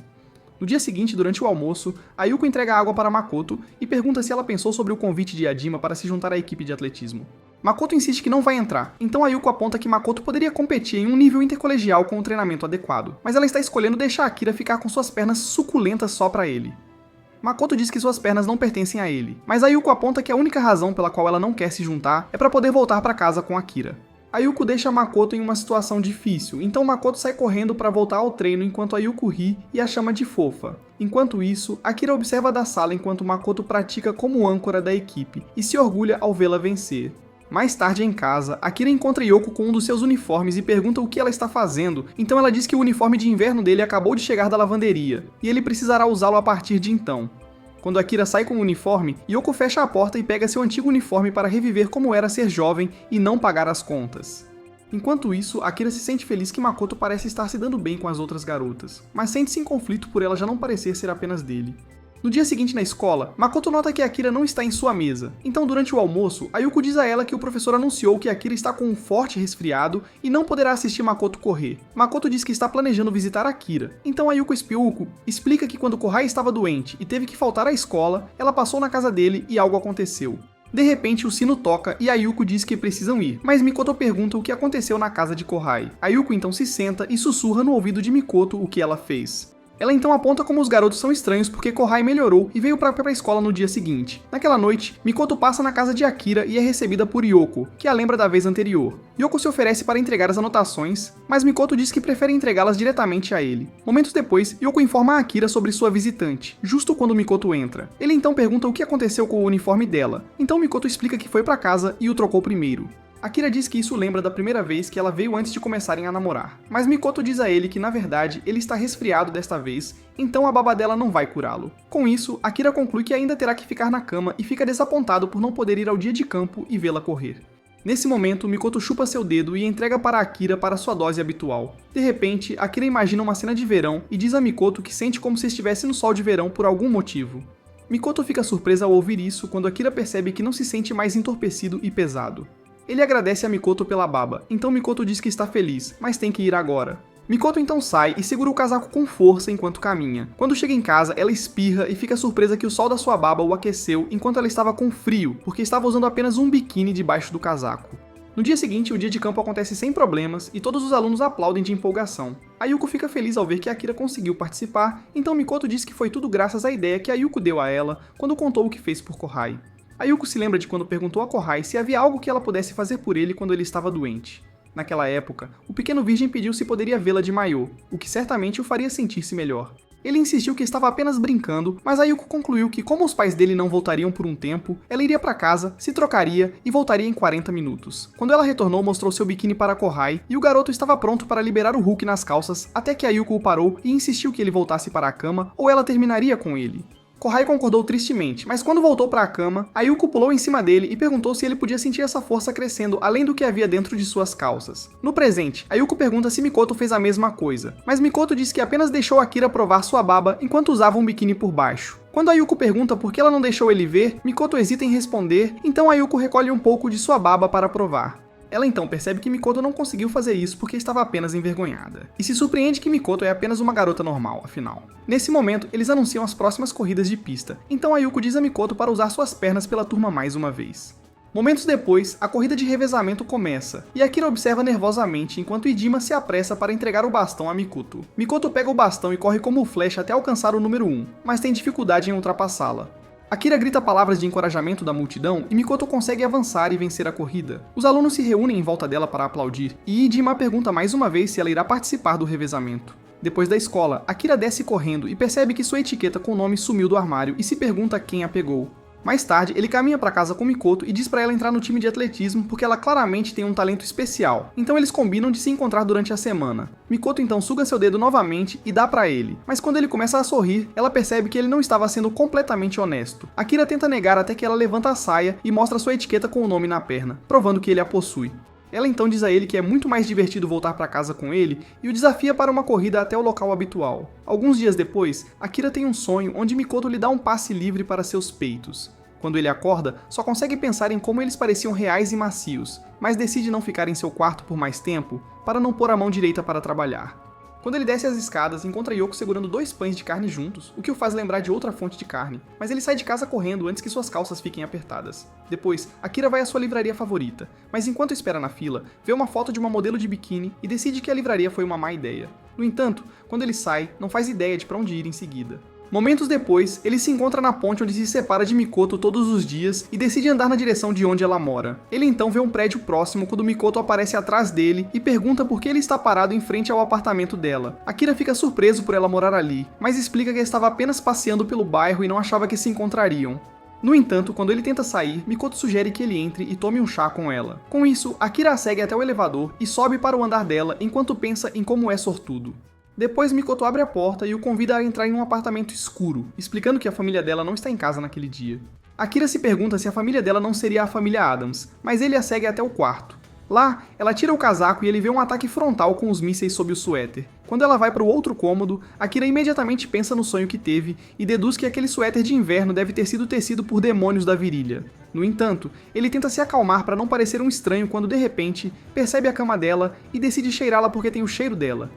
No dia seguinte, durante o almoço, Ayuko entrega água para Makoto e pergunta se ela pensou sobre o convite de Dima para se juntar à equipe de atletismo. Makoto insiste que não vai entrar, então Ayuko aponta que Makoto poderia competir em um nível intercolegial com um treinamento adequado, mas ela está escolhendo deixar Akira ficar com suas pernas suculentas só para ele. Makoto diz que suas pernas não pertencem a ele, mas Ayuko aponta que a única razão pela qual ela não quer se juntar é para poder voltar para casa com Akira. Ayuko deixa Makoto em uma situação difícil, então Makoto sai correndo para voltar ao treino enquanto Ayuko ri e a chama de fofa. Enquanto isso, Akira observa da sala enquanto Makoto pratica como âncora da equipe e se orgulha ao vê-la vencer. Mais tarde em casa, Akira encontra Yoko com um dos seus uniformes e pergunta o que ela está fazendo, então ela diz que o uniforme de inverno dele acabou de chegar da lavanderia, e ele precisará usá-lo a partir de então. Quando Akira sai com o uniforme, Yoko fecha a porta e pega seu antigo uniforme para reviver como era ser jovem e não pagar as contas. Enquanto isso, Akira se sente feliz que Makoto parece estar se dando bem com as outras garotas, mas sente-se em conflito por ela já não parecer ser apenas dele. No dia seguinte na escola, Makoto nota que Akira não está em sua mesa, então durante o almoço, Ayuko diz a ela que o professor anunciou que Akira está com um forte resfriado e não poderá assistir Makoto correr. Makoto diz que está planejando visitar Akira, então Ayuko explica que quando Kohai estava doente e teve que faltar à escola, ela passou na casa dele e algo aconteceu. De repente, o sino toca e Ayuko diz que precisam ir, mas Mikoto pergunta o que aconteceu na casa de Kohai. Ayuko então se senta e sussurra no ouvido de Mikoto o que ela fez. Ela então aponta como os garotos são estranhos porque Kohai melhorou e veio para a escola no dia seguinte. Naquela noite, Mikoto passa na casa de Akira e é recebida por Yoko, que a lembra da vez anterior. Yoko se oferece para entregar as anotações, mas Mikoto diz que prefere entregá-las diretamente a ele. Momentos depois, Yoko informa a Akira sobre sua visitante, justo quando Mikoto entra. Ele então pergunta o que aconteceu com o uniforme dela, então Mikoto explica que foi para casa e o trocou primeiro. Akira diz que isso lembra da primeira vez que ela veio antes de começarem a namorar, mas Mikoto diz a ele que na verdade ele está resfriado desta vez, então a baba dela não vai curá-lo. Com isso, Akira conclui que ainda terá que ficar na cama e fica desapontado por não poder ir ao dia de campo e vê-la correr. Nesse momento, Mikoto chupa seu dedo e entrega para Akira para sua dose habitual. De repente, Akira imagina uma cena de verão e diz a Mikoto que sente como se estivesse no sol de verão por algum motivo. Mikoto fica surpresa ao ouvir isso quando Akira percebe que não se sente mais entorpecido e pesado. Ele agradece a Mikoto pela baba, então Mikoto diz que está feliz, mas tem que ir agora. Mikoto então sai e segura o casaco com força enquanto caminha. Quando chega em casa, ela espirra e fica surpresa que o sol da sua baba o aqueceu enquanto ela estava com frio, porque estava usando apenas um biquíni debaixo do casaco. No dia seguinte, o dia de campo acontece sem problemas e todos os alunos aplaudem de empolgação. Ayuko fica feliz ao ver que Akira conseguiu participar, então Mikoto diz que foi tudo graças à ideia que Ayuko deu a ela quando contou o que fez por Kohai. Ayuko se lembra de quando perguntou a Kohai se havia algo que ela pudesse fazer por ele quando ele estava doente. Naquela época, o pequeno virgem pediu se poderia vê-la de maiô, o que certamente o faria sentir-se melhor. Ele insistiu que estava apenas brincando, mas Ayuko concluiu que como os pais dele não voltariam por um tempo, ela iria para casa, se trocaria e voltaria em 40 minutos. Quando ela retornou, mostrou seu biquíni para Kohai e o garoto estava pronto para liberar o Hulk nas calças até que Ayuko o parou e insistiu que ele voltasse para a cama ou ela terminaria com ele. Kohai concordou tristemente, mas quando voltou para a cama, Ayuko pulou em cima dele e perguntou se ele podia sentir essa força crescendo além do que havia dentro de suas calças. No presente, Ayuko pergunta se Mikoto fez a mesma coisa, mas Mikoto diz que apenas deixou Akira provar sua baba enquanto usava um biquíni por baixo. Quando Ayuko pergunta por que ela não deixou ele ver, Mikoto hesita em responder, então Ayuko recolhe um pouco de sua baba para provar. Ela então percebe que Mikoto não conseguiu fazer isso porque estava apenas envergonhada, e se surpreende que Mikoto é apenas uma garota normal, afinal. Nesse momento, eles anunciam as próximas corridas de pista, então a Yuko diz a Mikoto para usar suas pernas pela turma mais uma vez. Momentos depois, a corrida de revezamento começa, e Akira observa nervosamente enquanto Idima se apressa para entregar o bastão a Mikoto. Mikoto pega o bastão e corre como flecha até alcançar o número 1, mas tem dificuldade em ultrapassá-la. Akira grita palavras de encorajamento da multidão e Mikoto consegue avançar e vencer a corrida. Os alunos se reúnem em volta dela para aplaudir, e Idima pergunta mais uma vez se ela irá participar do revezamento. Depois da escola, Akira desce correndo e percebe que sua etiqueta com o nome sumiu do armário e se pergunta quem a pegou. Mais tarde, ele caminha para casa com Mikoto e diz para ela entrar no time de atletismo porque ela claramente tem um talento especial, então eles combinam de se encontrar durante a semana. Mikoto então suga seu dedo novamente e dá para ele, mas quando ele começa a sorrir, ela percebe que ele não estava sendo completamente honesto. Akira tenta negar até que ela levanta a saia e mostra sua etiqueta com o nome na perna, provando que ele a possui. Ela então diz a ele que é muito mais divertido voltar para casa com ele e o desafia para uma corrida até o local habitual. Alguns dias depois, Akira tem um sonho onde Mikoto lhe dá um passe livre para seus peitos. Quando ele acorda, só consegue pensar em como eles pareciam reais e macios, mas decide não ficar em seu quarto por mais tempo para não pôr a mão direita para trabalhar. Quando ele desce as escadas, encontra Yoko segurando 2 pães de carne juntos, o que o faz lembrar de outra fonte de carne, mas ele sai de casa correndo antes que suas calças fiquem apertadas. Depois, Akira vai à sua livraria favorita, mas enquanto espera na fila, vê uma foto de uma modelo de biquíni e decide que a livraria foi uma má ideia. No entanto, quando ele sai, não faz ideia de para onde ir em seguida. Momentos depois, ele se encontra na ponte onde se separa de Mikoto todos os dias e decide andar na direção de onde ela mora. Ele então vê um prédio próximo quando Mikoto aparece atrás dele e pergunta por que ele está parado em frente ao apartamento dela. Akira fica surpreso por ela morar ali, mas explica que estava apenas passeando pelo bairro e não achava que se encontrariam. No entanto, quando ele tenta sair, Mikoto sugere que ele entre e tome um chá com ela. Com isso, Akira a segue até o elevador e sobe para o andar dela enquanto pensa em como é sortudo. Depois, Mikoto abre a porta e o convida a entrar em um apartamento escuro, explicando que a família dela não está em casa naquele dia. Akira se pergunta se a família dela não seria a família Adams, mas ele a segue até o quarto. Lá, ela tira o casaco e ele vê um ataque frontal com os mísseis sob o suéter. Quando ela vai para o outro cômodo, Akira imediatamente pensa no sonho que teve e deduz que aquele suéter de inverno deve ter sido tecido por demônios da virilha. No entanto, ele tenta se acalmar para não parecer um estranho quando de repente percebe a cama dela e decide cheirá-la porque tem o cheiro dela.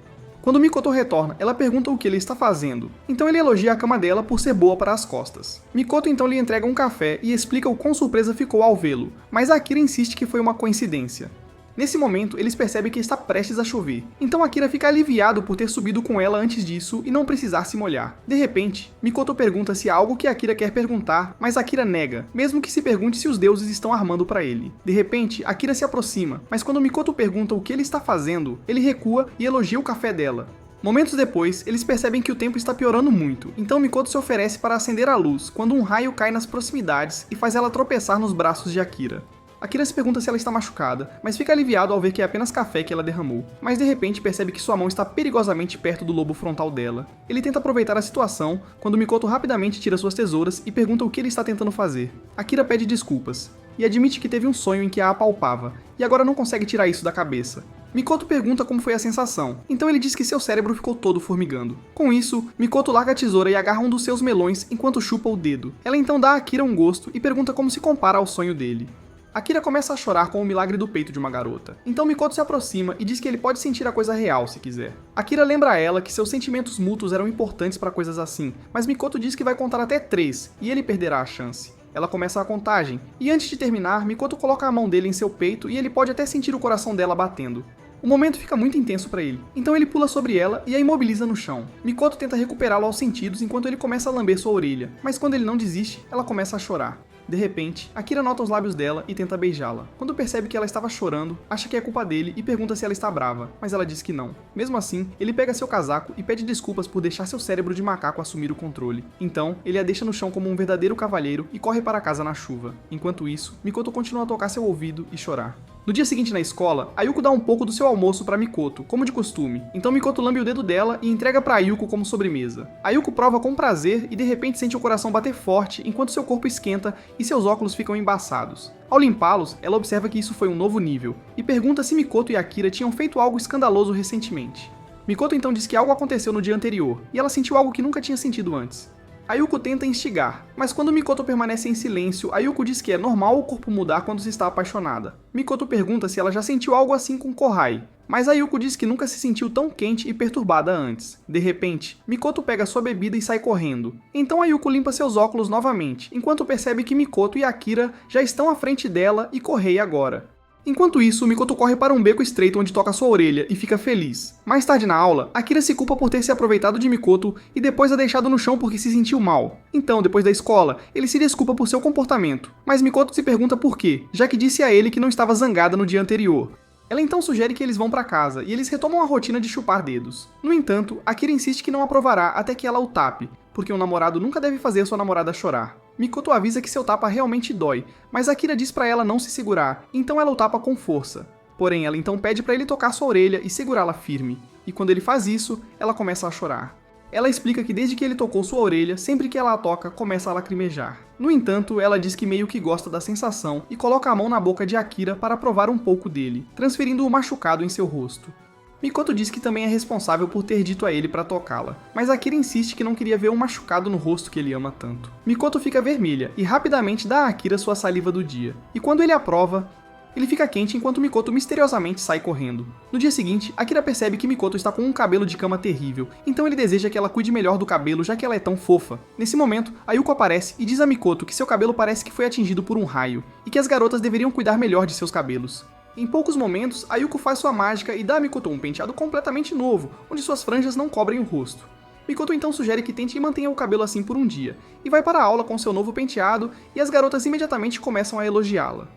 Quando Mikoto retorna, ela pergunta o que ele está fazendo, então ele elogia a cama dela por ser boa para as costas. Mikoto então lhe entrega um café e explica o quão surpresa ficou ao vê-lo, mas Akira insiste que foi uma coincidência. Nesse momento, eles percebem que está prestes a chover, então Akira fica aliviado por ter subido com ela antes disso e não precisar se molhar. De repente, Mikoto pergunta se há algo que Akira quer perguntar, mas Akira nega, mesmo que se pergunte se os deuses estão armando para ele. De repente, Akira se aproxima, mas quando Mikoto pergunta o que ele está fazendo, ele recua e elogia o café dela. Momentos depois, eles percebem que o tempo está piorando muito, então Mikoto se oferece para acender a luz quando um raio cai nas proximidades e faz ela tropeçar nos braços de Akira. Akira se pergunta se ela está machucada, mas fica aliviado ao ver que é apenas café que ela derramou. Mas de repente percebe que sua mão está perigosamente perto do lobo frontal dela. Ele tenta aproveitar a situação, quando Mikoto rapidamente tira suas tesouras e pergunta o que ele está tentando fazer. Akira pede desculpas, e admite que teve um sonho em que a apalpava, e agora não consegue tirar isso da cabeça. Mikoto pergunta como foi a sensação, então ele diz que seu cérebro ficou todo formigando. Com isso, Mikoto larga a tesoura e agarra um dos seus melões enquanto chupa o dedo. Ela então dá a Akira um gosto e pergunta como se compara ao sonho dele. Akira começa a chorar com o milagre do peito de uma garota. Então Mikoto se aproxima e diz que ele pode sentir a coisa real se quiser. Akira lembra a ela que seus sentimentos mútuos eram importantes para coisas assim, mas Mikoto diz que vai contar até 3 e ele perderá a chance. Ela começa a contagem, e antes de terminar, Mikoto coloca a mão dele em seu peito e ele pode até sentir o coração dela batendo. O momento fica muito intenso para ele, então ele pula sobre ela e a imobiliza no chão. Mikoto tenta recuperá-lo aos sentidos enquanto ele começa a lamber sua orelha, mas quando ele não desiste, ela começa a chorar. De repente, Akira nota os lábios dela e tenta beijá-la. Quando percebe que ela estava chorando, acha que é culpa dele e pergunta se ela está brava, mas ela diz que não. Mesmo assim, ele pega seu casaco e pede desculpas por deixar seu cérebro de macaco assumir o controle. Então, ele a deixa no chão como um verdadeiro cavalheiro e corre para casa na chuva. Enquanto isso, Mikoto continua a tocar seu ouvido e chorar. No dia seguinte na escola, Ayuko dá um pouco do seu almoço para Mikoto, como de costume. Então Mikoto lambe o dedo dela e entrega para Ayuko como sobremesa. Ayuko prova com prazer e de repente sente o coração bater forte enquanto seu corpo esquenta e seus óculos ficam embaçados. Ao limpá-los, ela observa que isso foi um novo nível e pergunta se Mikoto e Akira tinham feito algo escandaloso recentemente. Mikoto então diz que algo aconteceu no dia anterior e ela sentiu algo que nunca tinha sentido antes. Ayuko tenta instigar, mas quando Mikoto permanece em silêncio, Ayuko diz que é normal o corpo mudar quando se está apaixonada. Mikoto pergunta se ela já sentiu algo assim com Kohai, mas Ayuko diz que nunca se sentiu tão quente e perturbada antes. De repente, Mikoto pega sua bebida e sai correndo. Então Ayuko limpa seus óculos novamente, enquanto percebe que Mikoto e Akira já estão à frente dela e Kohei agora. Enquanto isso, Mikoto corre para um beco estreito onde toca sua orelha e fica feliz. Mais tarde na aula, Akira se culpa por ter se aproveitado de Mikoto e depois a deixado no chão porque se sentiu mal. Então, depois da escola, ele se desculpa por seu comportamento, mas Mikoto se pergunta por quê, já que disse a ele que não estava zangada no dia anterior. Ela então sugere que eles vão para casa e eles retomam a rotina de chupar dedos. No entanto, Akira insiste que não aprovará até que ela o tape, porque um namorado nunca deve fazer sua namorada chorar. Mikoto avisa que seu tapa realmente dói, mas Akira diz pra ela não se segurar, então ela o tapa com força. Porém, ela então pede pra ele tocar sua orelha e segurá-la firme, e quando ele faz isso, ela começa a chorar. Ela explica que desde que ele tocou sua orelha, sempre que ela a toca, começa a lacrimejar. No entanto, ela diz que meio que gosta da sensação e coloca a mão na boca de Akira para provar um pouco dele, transferindo o machucado em seu rosto. Mikoto diz que também é responsável por ter dito a ele para tocá-la, mas Akira insiste que não queria ver um machucado no rosto que ele ama tanto. Mikoto fica vermelha e rapidamente dá a Akira sua saliva do dia, e quando ele a prova, ele fica quente enquanto Mikoto misteriosamente sai correndo. No dia seguinte, Akira percebe que Mikoto está com um cabelo de cama terrível, então ele deseja que ela cuide melhor do cabelo já que ela é tão fofa. Nesse momento, Ayuko aparece e diz a Mikoto que seu cabelo parece que foi atingido por um raio, e que as garotas deveriam cuidar melhor de seus cabelos. Em poucos momentos, Ayuko faz sua mágica e dá a Mikoto um penteado completamente novo, onde suas franjas não cobrem o rosto. Mikoto então sugere que tente manter o cabelo assim por um dia, e vai para a aula com seu novo penteado, e as garotas imediatamente começam a elogiá-la.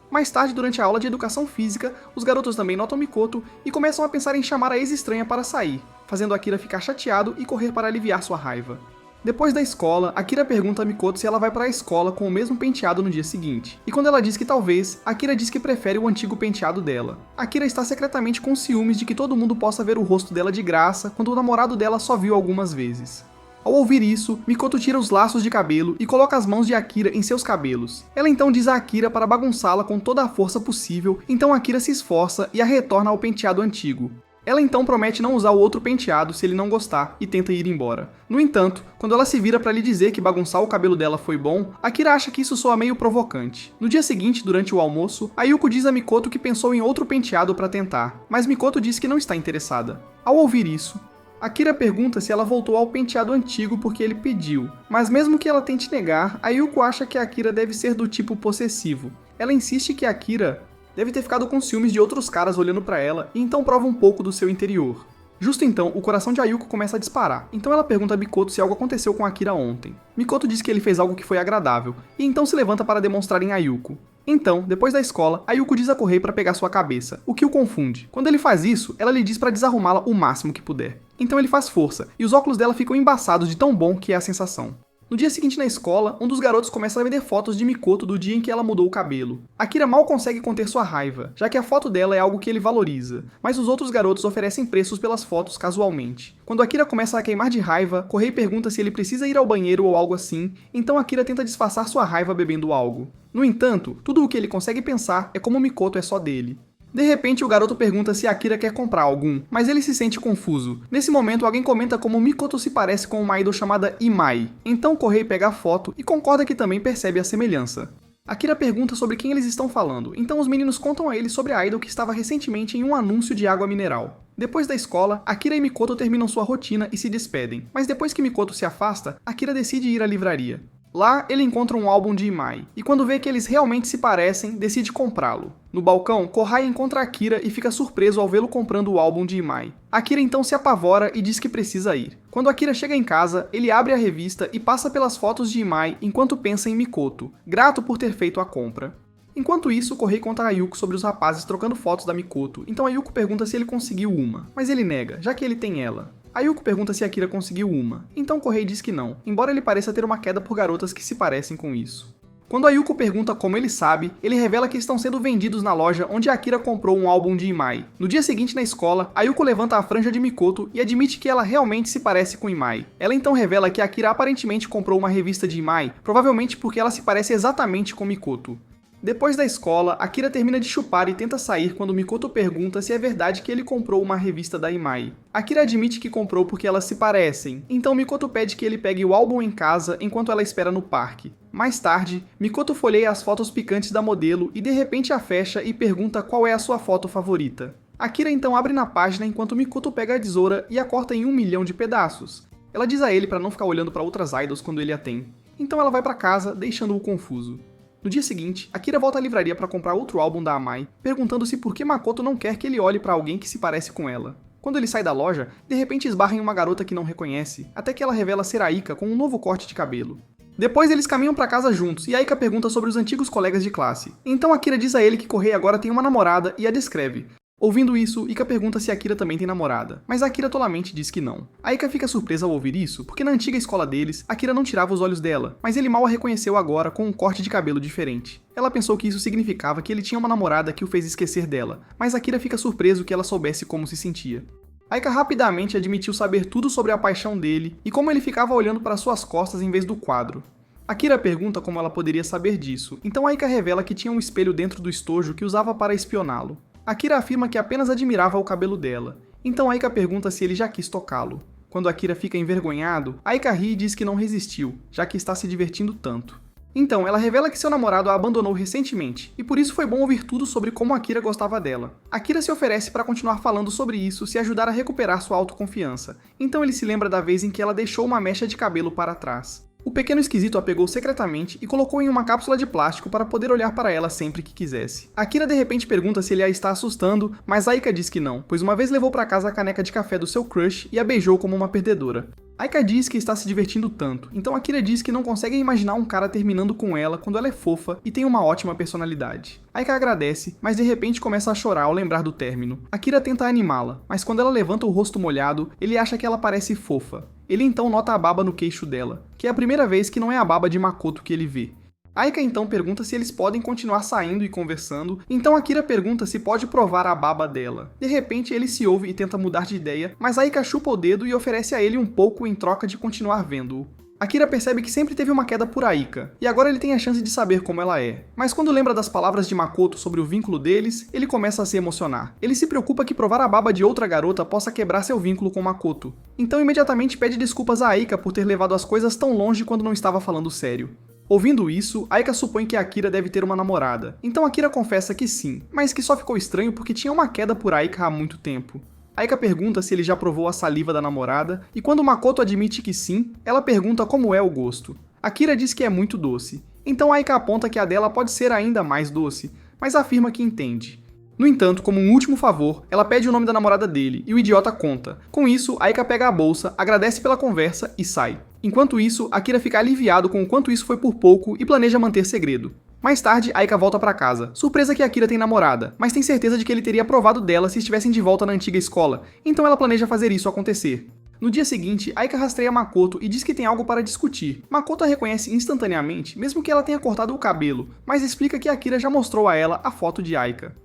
Mais tarde, durante a aula de educação física, os garotos também notam Mikoto e começam a pensar em chamar a ex-estranha para sair, fazendo Akira ficar chateado e correr para aliviar sua raiva. Depois da escola, Akira pergunta a Mikoto se ela vai para a escola com o mesmo penteado no dia seguinte, e quando ela diz que talvez, Akira diz que prefere o antigo penteado dela. Akira está secretamente com ciúmes de que todo mundo possa ver o rosto dela de graça, quando o namorado dela só viu algumas vezes. Ao ouvir isso, Mikoto tira os laços de cabelo e coloca as mãos de Akira em seus cabelos. Ela então diz a Akira para bagunçá-la com toda a força possível, então Akira se esforça e a retorna ao penteado antigo. Ela então promete não usar o outro penteado se ele não gostar e tenta ir embora. No entanto, quando ela se vira para lhe dizer que bagunçar o cabelo dela foi bom, Akira acha que isso soa meio provocante. No dia seguinte, durante o almoço, Ayuko diz a Mikoto que pensou em outro penteado para tentar, mas Mikoto diz que não está interessada. Ao ouvir isso, Akira pergunta se ela voltou ao penteado antigo porque ele pediu, mas mesmo que ela tente negar, Ayuko acha que Akira deve ser do tipo possessivo. Ela insiste que Akira deve ter ficado com ciúmes de outros caras olhando pra ela e então prova um pouco do seu interior. Justo então, o coração de Ayuko começa a disparar, então ela pergunta a Mikoto se algo aconteceu com Akira ontem. Mikoto diz que ele fez algo que foi agradável, e então se levanta para demonstrar em Ayuko. Então, depois da escola, Ayuko diz a Kohei para pegar sua cabeça, o que o confunde. Quando ele faz isso, ela lhe diz para desarrumá-la o máximo que puder. Então ele faz força, e os óculos dela ficam embaçados de tão bom que é a sensação. No dia seguinte na escola, um dos garotos começa a vender fotos de Mikoto do dia em que ela mudou o cabelo. Akira mal consegue conter sua raiva, já que a foto dela é algo que ele valoriza, mas os outros garotos oferecem preços pelas fotos casualmente. Quando Akira começa a queimar de raiva, Kohei pergunta se ele precisa ir ao banheiro ou algo assim, então Akira tenta disfarçar sua raiva bebendo algo. No entanto, tudo o que ele consegue pensar é como Mikoto é só dele. De repente, o garoto pergunta se Akira quer comprar algum, mas ele se sente confuso. Nesse momento, alguém comenta como Mikoto se parece com uma idol chamada Imai. Então Kohei pega a foto e concorda que também percebe a semelhança. Akira pergunta sobre quem eles estão falando, então os meninos contam a ele sobre a idol que estava recentemente em um anúncio de água mineral. Depois da escola, Akira e Mikoto terminam sua rotina e se despedem, mas depois que Mikoto se afasta, Akira decide ir à livraria. Lá, ele encontra um álbum de Imai, e quando vê que eles realmente se parecem, decide comprá-lo. No balcão, Kohai encontra Akira e fica surpreso ao vê-lo comprando o álbum de Imai. Akira então se apavora e diz que precisa ir. Quando Akira chega em casa, ele abre a revista e passa pelas fotos de Imai enquanto pensa em Mikoto, grato por ter feito a compra. Enquanto isso, Kohei conta a Ayuko sobre os rapazes trocando fotos da Mikoto, então Ayuko pergunta se ele conseguiu uma, mas ele nega, já que ele tem ela. Ayuko pergunta se Akira conseguiu uma, então Kohei diz que não, embora ele pareça ter uma queda por garotas que se parecem com isso. Quando Ayuko pergunta como ele sabe, ele revela que estão sendo vendidos na loja onde Akira comprou um álbum de Imai. No dia seguinte na escola, Ayuko levanta a franja de Mikoto e admite que ela realmente se parece com Imai. Ela então revela que Akira aparentemente comprou uma revista de Imai, provavelmente porque ela se parece exatamente com Mikoto. Depois da escola, Akira termina de chupar e tenta sair quando Mikoto pergunta se é verdade que ele comprou uma revista da Imai. Akira admite que comprou porque elas se parecem, então Mikoto pede que ele pegue o álbum em casa enquanto ela espera no parque. Mais tarde, Mikoto folheia as fotos picantes da modelo e de repente a fecha e pergunta qual é a sua foto favorita. Akira então abre na página enquanto Mikoto pega a tesoura e a corta em 1 milhão de pedaços. Ela diz a ele para não ficar olhando para outras idols quando ele a tem. Então ela vai para casa, deixando-o confuso. No dia seguinte, Akira volta à livraria para comprar outro álbum da Imai, perguntando-se por que Makoto não quer que ele olhe para alguém que se parece com ela. Quando ele sai da loja, de repente esbarra em uma garota que não reconhece, até que ela revela ser Aika com um novo corte de cabelo. Depois eles caminham para casa juntos e Aika pergunta sobre os antigos colegas de classe. Então Akira diz a ele que Kohei agora tem uma namorada e a descreve. Ouvindo isso, Ika pergunta se Akira também tem namorada, mas Akira tolamente diz que não. Aika fica surpresa ao ouvir isso, porque na antiga escola deles, Akira não tirava os olhos dela, mas ele mal a reconheceu agora com um corte de cabelo diferente. Ela pensou que isso significava que ele tinha uma namorada que o fez esquecer dela, mas Akira fica surpreso que ela soubesse como se sentia. Aika rapidamente admitiu saber tudo sobre a paixão dele e como ele ficava olhando para suas costas em vez do quadro. Akira pergunta como ela poderia saber disso, então Aika revela que tinha um espelho dentro do estojo que usava para espioná-lo. Akira afirma que apenas admirava o cabelo dela, então Aika pergunta se ele já quis tocá-lo. Quando Akira fica envergonhado, Aika ri e diz que não resistiu, já que está se divertindo tanto. Então, ela revela que seu namorado a abandonou recentemente, e por isso foi bom ouvir tudo sobre como Akira gostava dela. Akira se oferece para continuar falando sobre isso se ajudar a recuperar sua autoconfiança, então ele se lembra da vez em que ela deixou uma mecha de cabelo para trás. O pequeno esquisito a pegou secretamente e colocou em uma cápsula de plástico para poder olhar para ela sempre que quisesse. Akira de repente pergunta se ele a está assustando, mas Aika diz que não, pois uma vez levou para casa a caneca de café do seu crush e a beijou como uma perdedora. Aika diz que está se divertindo tanto, então Akira diz que não consegue imaginar um cara terminando com ela quando ela é fofa e tem uma ótima personalidade. Aika agradece, mas de repente começa a chorar ao lembrar do término. Akira tenta animá-la, mas quando ela levanta o rosto molhado, ele acha que ela parece fofa. Ele então nota a baba no queixo dela, que é a primeira vez que não é a baba de Makoto que ele vê. Aika então pergunta se eles podem continuar saindo e conversando, então Akira pergunta se pode provar a baba dela. De repente ele se ouve e tenta mudar de ideia, mas Aika chupa o dedo e oferece a ele um pouco em troca de continuar vendo-o. Akira percebe que sempre teve uma queda por Aika, e agora ele tem a chance de saber como ela é. Mas quando lembra das palavras de Makoto sobre o vínculo deles, ele começa a se emocionar. Ele se preocupa que provar a baba de outra garota possa quebrar seu vínculo com Makoto. Então imediatamente pede desculpas a Aika por ter levado as coisas tão longe quando não estava falando sério. Ouvindo isso, Aika supõe que Akira deve ter uma namorada. Então Akira confessa que sim, mas que só ficou estranho porque tinha uma queda por Aika há muito tempo. Aika pergunta se ele já provou a saliva da namorada, e quando Makoto admite que sim, ela pergunta como é o gosto. Akira diz que é muito doce, então Aika aponta que a dela pode ser ainda mais doce, mas afirma que entende. No entanto, como um último favor, ela pede o nome da namorada dele, e o idiota conta. Com isso, Aika pega a bolsa, agradece pela conversa e sai. Enquanto isso, Akira fica aliviado com o quanto isso foi por pouco e planeja manter segredo. Mais tarde, Aika volta para casa, surpresa que Akira tem namorada, mas tem certeza de que ele teria provado dela se estivessem de volta na antiga escola, então ela planeja fazer isso acontecer. No dia seguinte, Aika rastreia Makoto e diz que tem algo para discutir. Makoto a reconhece instantaneamente, mesmo que ela tenha cortado o cabelo, mas explica que Akira já mostrou a ela a foto de Aika.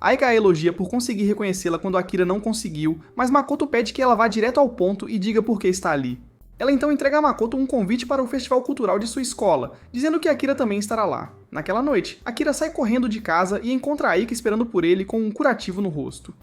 Aika a elogia por conseguir reconhecê-la quando Akira não conseguiu, mas Makoto pede que ela vá direto ao ponto e diga por que está ali. Ela então entrega a Makoto um convite para o festival cultural de sua escola, dizendo que Akira também estará lá. Naquela noite, Akira sai correndo de casa e encontra Aika esperando por ele com um curativo no rosto.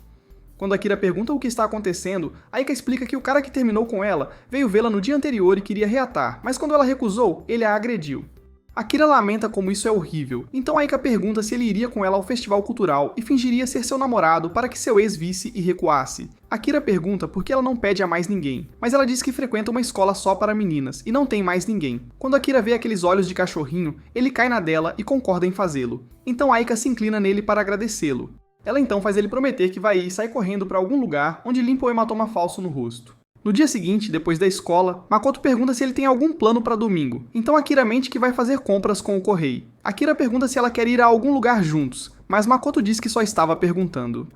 Quando Akira pergunta o que está acontecendo, Aika explica que o cara que terminou com ela veio vê-la no dia anterior e queria reatar, mas quando ela recusou, ele a agrediu. Akira lamenta como isso é horrível, então Aika pergunta se ele iria com ela ao festival cultural e fingiria ser seu namorado para que seu ex visse e recuasse. Akira pergunta por que ela não pede a mais ninguém, mas ela diz que frequenta uma escola só para meninas e não tem mais ninguém. Quando Akira vê aqueles olhos de cachorrinho, ele cai na dela e concorda em fazê-lo. Então Aika se inclina nele para agradecê-lo. Ela então faz ele prometer que vai ir e sai correndo para algum lugar onde limpa o hematoma falso no rosto. No dia seguinte, depois da escola, Makoto pergunta se ele tem algum plano para domingo, então Akira mente que vai fazer compras com o Kohei. Akira pergunta se ela quer ir a algum lugar juntos, mas Makoto diz que só estava perguntando.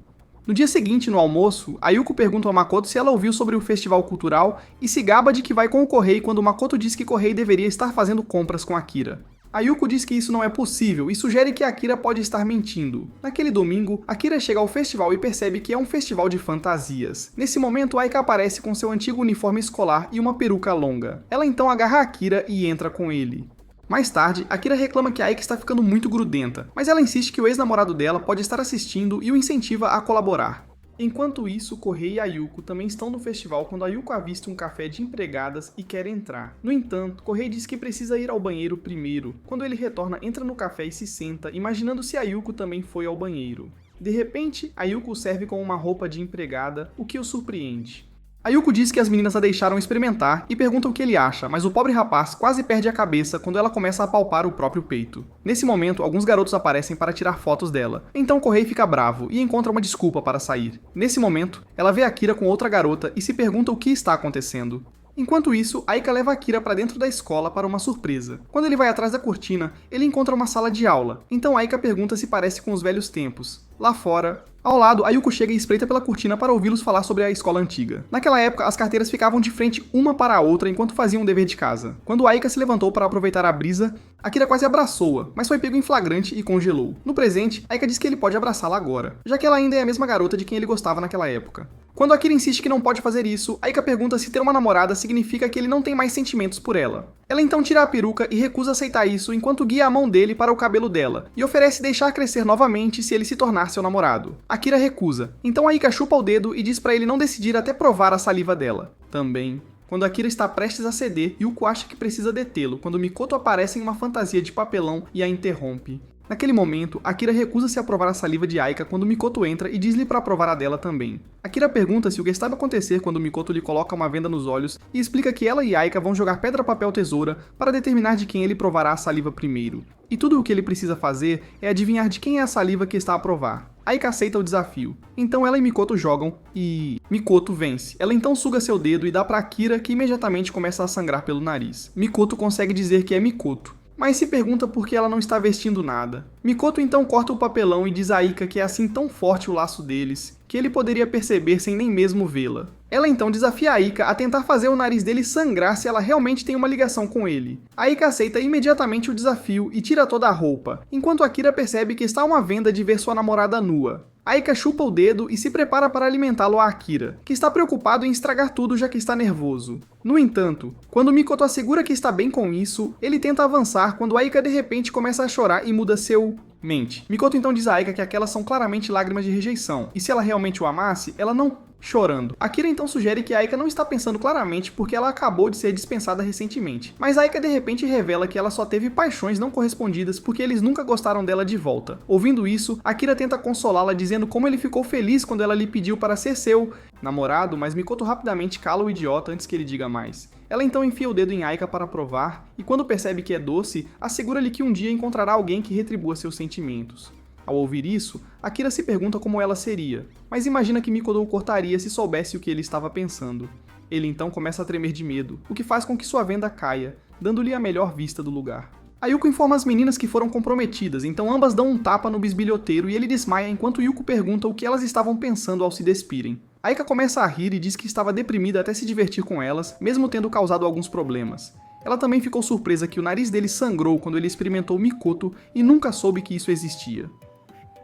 No dia seguinte, no almoço, Ayuko pergunta a Makoto se ela ouviu sobre o festival cultural e se gaba de que vai com o Kohei quando Makoto diz que Kohei deveria estar fazendo compras com Akira. Ayuko diz que isso não é possível e sugere que Akira pode estar mentindo. Naquele domingo, Akira chega ao festival e percebe que é um festival de fantasias. Nesse momento, Aika aparece com seu antigo uniforme escolar e uma peruca longa. Ela então agarra Akira e entra com ele. Mais tarde, Akira reclama que Aika está ficando muito grudenta, mas ela insiste que o ex-namorado dela pode estar assistindo e o incentiva a colaborar. Enquanto isso, Kohei e Ayuko também estão no festival quando Ayuko avista um café de empregadas e quer entrar. No entanto, Kohei diz que precisa ir ao banheiro primeiro. Quando ele retorna, entra no café e se senta, imaginando se Ayuko também foi ao banheiro. De repente, Ayuko o serve com uma roupa de empregada, o que o surpreende. Ayuko diz que as meninas a deixaram experimentar e pergunta o que ele acha, mas o pobre rapaz quase perde a cabeça quando ela começa a palpar o próprio peito. Nesse momento, alguns garotos aparecem para tirar fotos dela, então Kohei fica bravo e encontra uma desculpa para sair. Nesse momento, ela vê Akira com outra garota e se pergunta o que está acontecendo. Enquanto isso, Aika leva Akira para dentro da escola para uma surpresa. Quando ele vai atrás da cortina, ele encontra uma sala de aula, então Aika pergunta se parece com os velhos tempos. Lá fora, ao lado, Ayuko chega e espreita pela cortina para ouvi-los falar sobre a escola antiga. Naquela época, as carteiras ficavam de frente uma para a outra enquanto faziam o dever de casa. Quando Aika se levantou para aproveitar a brisa, Akira quase abraçou-a, mas foi pego em flagrante e congelou. No presente, Aika diz que ele pode abraçá-la agora, já que ela ainda é a mesma garota de quem ele gostava naquela época. Quando Akira insiste que não pode fazer isso, Aika pergunta se ter uma namorada significa que ele não tem mais sentimentos por ela. Ela então tira a peruca e recusa aceitar isso enquanto guia a mão dele para o cabelo dela, e oferece deixar crescer novamente se ele se tornar seu namorado. Akira recusa, então Aika chupa o dedo e diz para ele não decidir até provar a saliva dela. Também, quando Akira está prestes a ceder, Yuko acha que precisa detê-lo, quando Mikoto aparece em uma fantasia de papelão e a interrompe. Naquele momento, Akira recusa-se a provar a saliva de Aika quando Mikoto entra e diz-lhe para provar a dela também. Akira pergunta se o que estava a acontecer quando Mikoto lhe coloca uma venda nos olhos e explica que ela e Aika vão jogar pedra, papel, tesoura para determinar de quem ele provará a saliva primeiro. E tudo o que ele precisa fazer é adivinhar de quem é a saliva que está a provar. Aika aceita o desafio. Então ela e Mikoto jogam e Mikoto vence. Ela então suga seu dedo e dá para Akira, que imediatamente começa a sangrar pelo nariz. Mikoto consegue dizer que é Mikoto, mas se pergunta por que ela não está vestindo nada. Mikoto então corta o papelão e diz a Aika que é assim tão forte o laço deles, que ele poderia perceber sem nem mesmo vê-la. Ela então desafia a Aika a tentar fazer o nariz dele sangrar se ela realmente tem uma ligação com ele. A Aika aceita imediatamente o desafio e tira toda a roupa, enquanto Akira percebe que está a uma venda de ver sua namorada nua. Aika chupa o dedo e se prepara para alimentá-lo a Akira, que está preocupado em estragar tudo já que está nervoso. No entanto, quando Mikoto assegura que está bem com isso, ele tenta avançar quando Aika de repente começa a chorar e muda seu mente. Mikoto então diz a Aika que aquelas são claramente lágrimas de rejeição, e se ela realmente o amasse, ela não chorando. Akira então sugere que Aika não está pensando claramente porque ela acabou de ser dispensada recentemente, mas Aika de repente revela que ela só teve paixões não correspondidas porque eles nunca gostaram dela de volta. Ouvindo isso, Akira tenta consolá-la dizendo como ele ficou feliz quando ela lhe pediu para ser seu namorado, mas Mikoto rapidamente cala o idiota antes que ele diga mais. Ela então enfia o dedo em Aika para provar, e quando percebe que é doce, assegura-lhe que um dia encontrará alguém que retribua seus sentimentos. Ao ouvir isso, Akira se pergunta como ela seria, mas imagina que Mikoto o cortaria se soubesse o que ele estava pensando. Ele então começa a tremer de medo, o que faz com que sua venda caia, dando-lhe a melhor vista do lugar. Ayuko informa as meninas que foram comprometidas, então ambas dão um tapa no bisbilhoteiro e ele desmaia enquanto Yuko pergunta o que elas estavam pensando ao se despirem. Aika começa a rir e diz que estava deprimida até se divertir com elas, mesmo tendo causado alguns problemas. Ela também ficou surpresa que o nariz dele sangrou quando ele experimentou Mikoto e nunca soube que isso existia.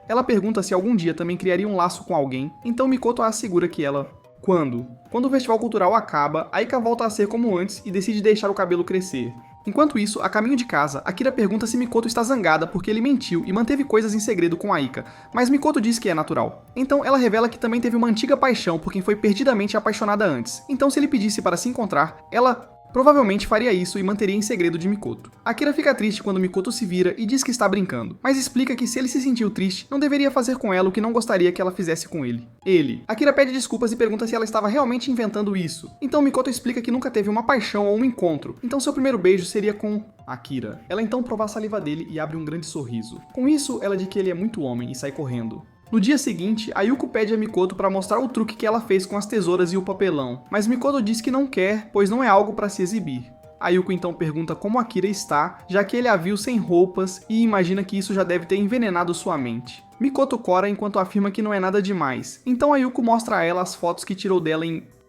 Ela pergunta se algum dia também criaria um laço com alguém, então Mikoto a assegura que ela... Quando? Quando o festival cultural acaba, Aika volta a ser como antes e decide deixar o cabelo crescer. Enquanto isso, a caminho de casa, Akira pergunta se Mikoto está zangada porque ele mentiu e manteve coisas em segredo com Aika, mas Mikoto diz que é natural. Então ela revela que também teve uma antiga paixão por quem foi perdidamente apaixonada antes, então se ele pedisse para se encontrar, ela provavelmente faria isso e manteria em segredo de Mikoto. Akira fica triste quando Mikoto se vira e diz que está brincando, mas explica que se ele se sentiu triste, não deveria fazer com ela o que não gostaria que ela fizesse com ele. Akira pede desculpas e pergunta se ela estava realmente inventando isso. Então Mikoto explica que nunca teve uma paixão ou um encontro, então seu primeiro beijo seria com Akira. Ela então prova a saliva dele e abre um grande sorriso. Com isso, ela diz que ele é muito homem e sai correndo. No dia seguinte, Ayuko pede a Mikoto para mostrar o truque que ela fez com as tesouras e o papelão, mas Mikoto diz que não quer, pois não é algo para se exibir. Ayuko então pergunta como Akira está, já que ele a viu sem roupas e imagina que isso já deve ter envenenado sua mente. Mikoto cora enquanto afirma que não é nada demais, então Ayuko mostra a ela as fotos que tirou dela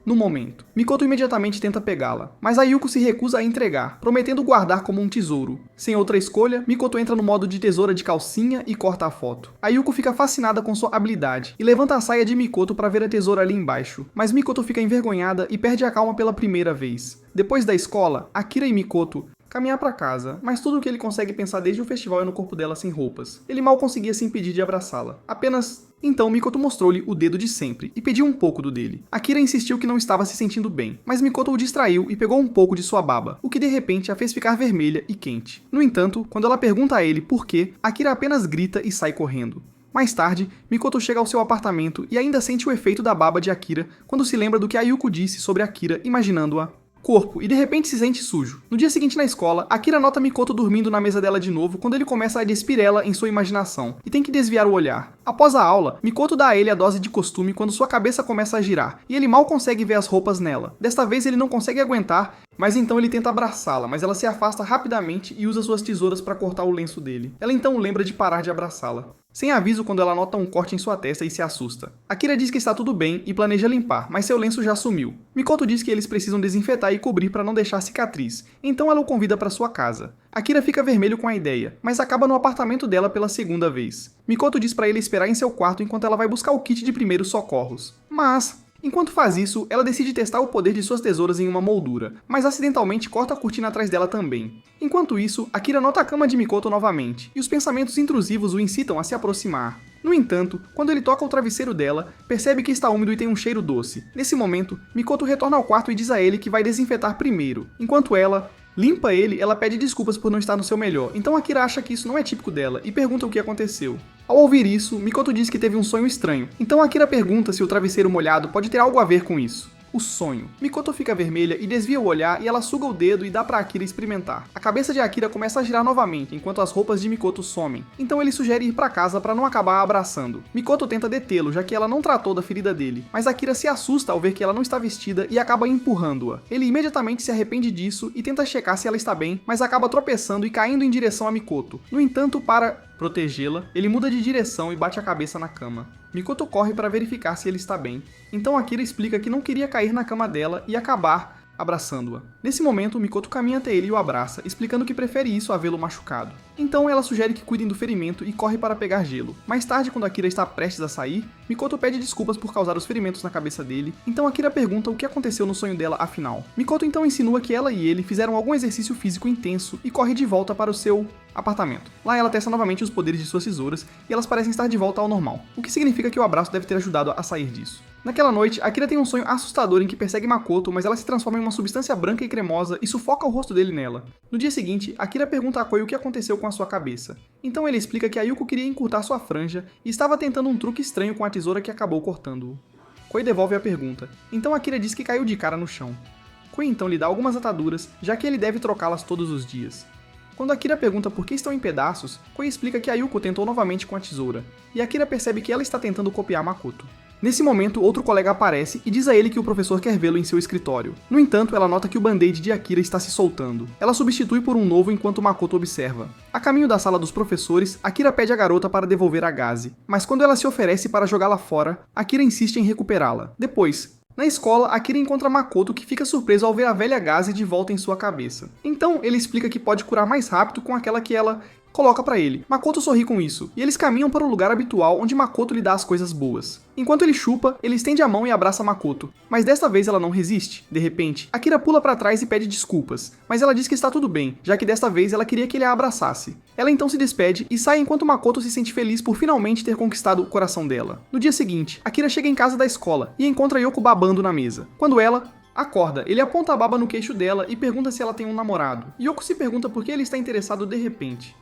no momento. Mikoto imediatamente tenta pegá-la, mas Ayuko se recusa a entregar, prometendo guardar como um tesouro. Sem outra escolha, Mikoto entra no modo de tesoura de calcinha e corta a foto. Ayuko fica fascinada com sua habilidade e levanta a saia de Mikoto para ver a tesoura ali embaixo, mas Mikoto fica envergonhada e perde a calma pela primeira vez. Depois da escola, Akira e Mikoto caminhar pra casa, mas tudo o que ele consegue pensar desde o festival é no corpo dela sem roupas. Ele mal conseguia se impedir de abraçá-la. Apenas... Então Mikoto mostrou-lhe o dedo de sempre e pediu um pouco do dele. Akira insistiu que não estava se sentindo bem, mas Mikoto o distraiu e pegou um pouco de sua baba, o que de repente a fez ficar vermelha e quente. No entanto, quando ela pergunta a ele por quê, Akira apenas grita e sai correndo. Mais tarde, Mikoto chega ao seu apartamento e ainda sente o efeito da baba de Akira quando se lembra do que a Yuko disse sobre Akira, imaginando-a corpo, e de repente se sente sujo. No dia seguinte na escola, Akira nota Mikoto dormindo na mesa dela de novo quando ele começa a despir ela em sua imaginação, e tem que desviar o olhar. Após a aula, Mikoto dá a ele a dose de costume quando sua cabeça começa a girar, e ele mal consegue ver as roupas nela. Desta vez ele não consegue aguentar, mas então ele tenta abraçá-la, mas ela se afasta rapidamente e usa suas tesouras para cortar o lenço dele. Ela então lembra de parar de abraçá-la. Sem aviso quando ela nota um corte em sua testa e se assusta. Akira diz que está tudo bem e planeja limpar, mas seu lenço já sumiu. Mikoto diz que eles precisam desinfetar e cobrir para não deixar cicatriz, então ela o convida para sua casa. Akira fica vermelho com a ideia, mas acaba no apartamento dela pela segunda vez. Mikoto diz para ele esperar em seu quarto enquanto ela vai buscar o kit de primeiros socorros. Mas... enquanto faz isso, ela decide testar o poder de suas tesouras em uma moldura, mas acidentalmente corta a cortina atrás dela também. Enquanto isso, Akira nota a cama de Mikoto novamente, e os pensamentos intrusivos o incitam a se aproximar. No entanto, quando ele toca o travesseiro dela, percebe que está úmido e tem um cheiro doce. Nesse momento, Mikoto retorna ao quarto e diz a ele que vai desinfetar primeiro, enquanto ela... limpa ele, ela pede desculpas por não estar no seu melhor, então Akira acha que isso não é típico dela e pergunta o que aconteceu. Ao ouvir isso, Mikoto diz que teve um sonho estranho, então Akira pergunta se o travesseiro molhado pode ter algo a ver com isso. O sonho. Mikoto fica vermelha e desvia o olhar e ela suga o dedo e dá pra Akira experimentar. A cabeça de Akira começa a girar novamente enquanto as roupas de Mikoto somem, então ele sugere ir pra casa pra não acabar a abraçando. Mikoto tenta detê-lo, já que ela não tratou da ferida dele, mas Akira se assusta ao ver que ela não está vestida e acaba empurrando-a. Ele imediatamente se arrepende disso e tenta checar se ela está bem, mas acaba tropeçando e caindo em direção a Mikoto. No entanto, para protegê-la, ele muda de direção e bate a cabeça na cama. Mikoto corre para verificar se ele está bem, então Akira explica que não queria cair na cama dela e acabar abraçando-a. Nesse momento, Mikoto caminha até ele e o abraça, explicando que prefere isso a vê-lo machucado. Então ela sugere que cuidem do ferimento e corre para pegar gelo. Mais tarde, quando Akira está prestes a sair, Mikoto pede desculpas por causar os ferimentos na cabeça dele, então Akira pergunta o que aconteceu no sonho dela afinal. Mikoto então insinua que ela e ele fizeram algum exercício físico intenso e corre de volta para o seu apartamento. Lá ela testa novamente os poderes de suas tesouras e elas parecem estar de volta ao normal, o que significa que o abraço deve ter ajudado a sair disso. Naquela noite, Akira tem um sonho assustador em que persegue Makoto, mas ela se transforma em uma substância branca e cremosa e sufoca o rosto dele nela. No dia seguinte, Akira pergunta a Koi o que aconteceu com a sua cabeça. Então ele explica que a Yuko queria encurtar sua franja e estava tentando um truque estranho com a tesoura que acabou cortando-o. Koi devolve a pergunta, então Akira diz que caiu de cara no chão. Koi então lhe dá algumas ataduras, já que ele deve trocá-las todos os dias. Quando Akira pergunta por que estão em pedaços, Koi explica que a Yuko tentou novamente com a tesoura, e Akira percebe que ela está tentando copiar Makoto. Nesse momento, outro colega aparece e diz a ele que o professor quer vê-lo em seu escritório. No entanto, ela nota que o band-aid de Akira está se soltando. Ela substitui por um novo enquanto Makoto observa. A caminho da sala dos professores, Akira pede à garota para devolver a Gaze, mas quando ela se oferece para jogá-la fora, Akira insiste em recuperá-la. Depois, na escola, Akira encontra Makoto, que fica surpreso ao ver a velha Gaze de volta em sua cabeça. Então, ele explica que pode curar mais rápido com aquela que ela coloca pra ele. Makoto sorri com isso, e eles caminham para o lugar habitual onde Makoto lhe dá as coisas boas. Enquanto ele chupa, ele estende a mão e abraça Makoto, mas desta vez ela não resiste. De repente, Akira pula pra trás e pede desculpas, mas ela diz que está tudo bem, já que desta vez ela queria que ele a abraçasse. Ela então se despede e sai enquanto Makoto se sente feliz por finalmente ter conquistado o coração dela. No dia seguinte, Akira chega em casa da escola e encontra Yoko babando na mesa. Quando ela acorda, ele aponta a baba no queixo dela e pergunta se ela tem um namorado. Yoko se pergunta por que ele está interessado de repente.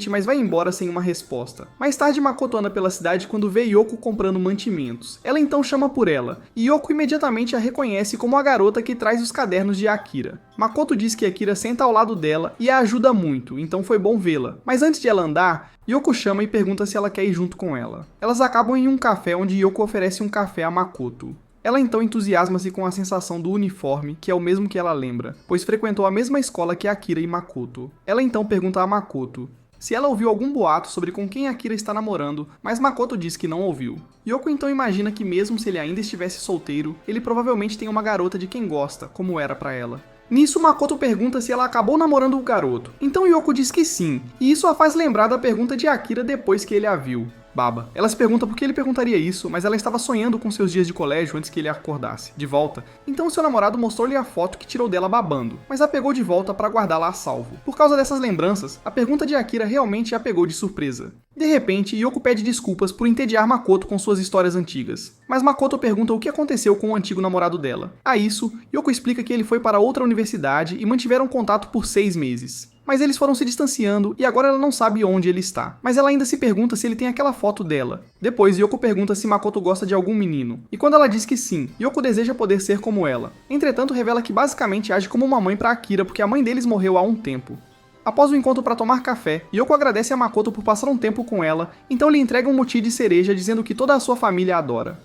Mas vai embora sem uma resposta. Mais tarde, Makoto anda pela cidade quando vê Yoko comprando mantimentos. Ela então chama por ela, e Yoko imediatamente a reconhece como a garota que traz os cadernos de Akira. Makoto diz que Akira senta ao lado dela e a ajuda muito, então foi bom vê-la. Mas antes de ela andar, Yoko chama e pergunta se ela quer ir junto com ela. Elas acabam em um café onde Yoko oferece um café a Makoto. Ela então entusiasma-se com a sensação do uniforme, que é o mesmo que ela lembra, pois frequentou a mesma escola que Akira e Makoto. Ela então pergunta a Makoto se ela ouviu algum boato sobre com quem Akira está namorando, mas Makoto diz que não ouviu. Yoko então imagina que mesmo se ele ainda estivesse solteiro, ele provavelmente tem uma garota de quem gosta, como era pra ela. Nisso, Makoto pergunta se ela acabou namorando o garoto. Então Yoko diz que sim, e isso a faz lembrar da pergunta de Akira depois que ele a viu. Baba. Ela se pergunta por que ele perguntaria isso, mas ela estava sonhando com seus dias de colégio antes que ele acordasse, de volta. Então seu namorado mostrou-lhe a foto que tirou dela babando, mas a pegou de volta para guardá-la a salvo. Por causa dessas lembranças, a pergunta de Akira realmente a pegou de surpresa. De repente, Yoko pede desculpas por entediar Makoto com suas histórias antigas. Mas Makoto pergunta o que aconteceu com o antigo namorado dela. A isso, Yoko explica que ele foi para outra universidade e mantiveram contato por 6 meses. Mas eles foram se distanciando e agora ela não sabe onde ele está. Mas ela ainda se pergunta se ele tem aquela foto dela. Depois, Yoko pergunta se Makoto gosta de algum menino. E quando ela diz que sim, Yoko deseja poder ser como ela. Entretanto, revela que basicamente age como uma mãe para Akira porque a mãe deles morreu há um tempo. Após o encontro para tomar café, Yoko agradece a Makoto por passar um tempo com ela, então lhe entrega um mochi de cereja dizendo que toda a sua família a adora.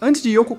Antes de Yoko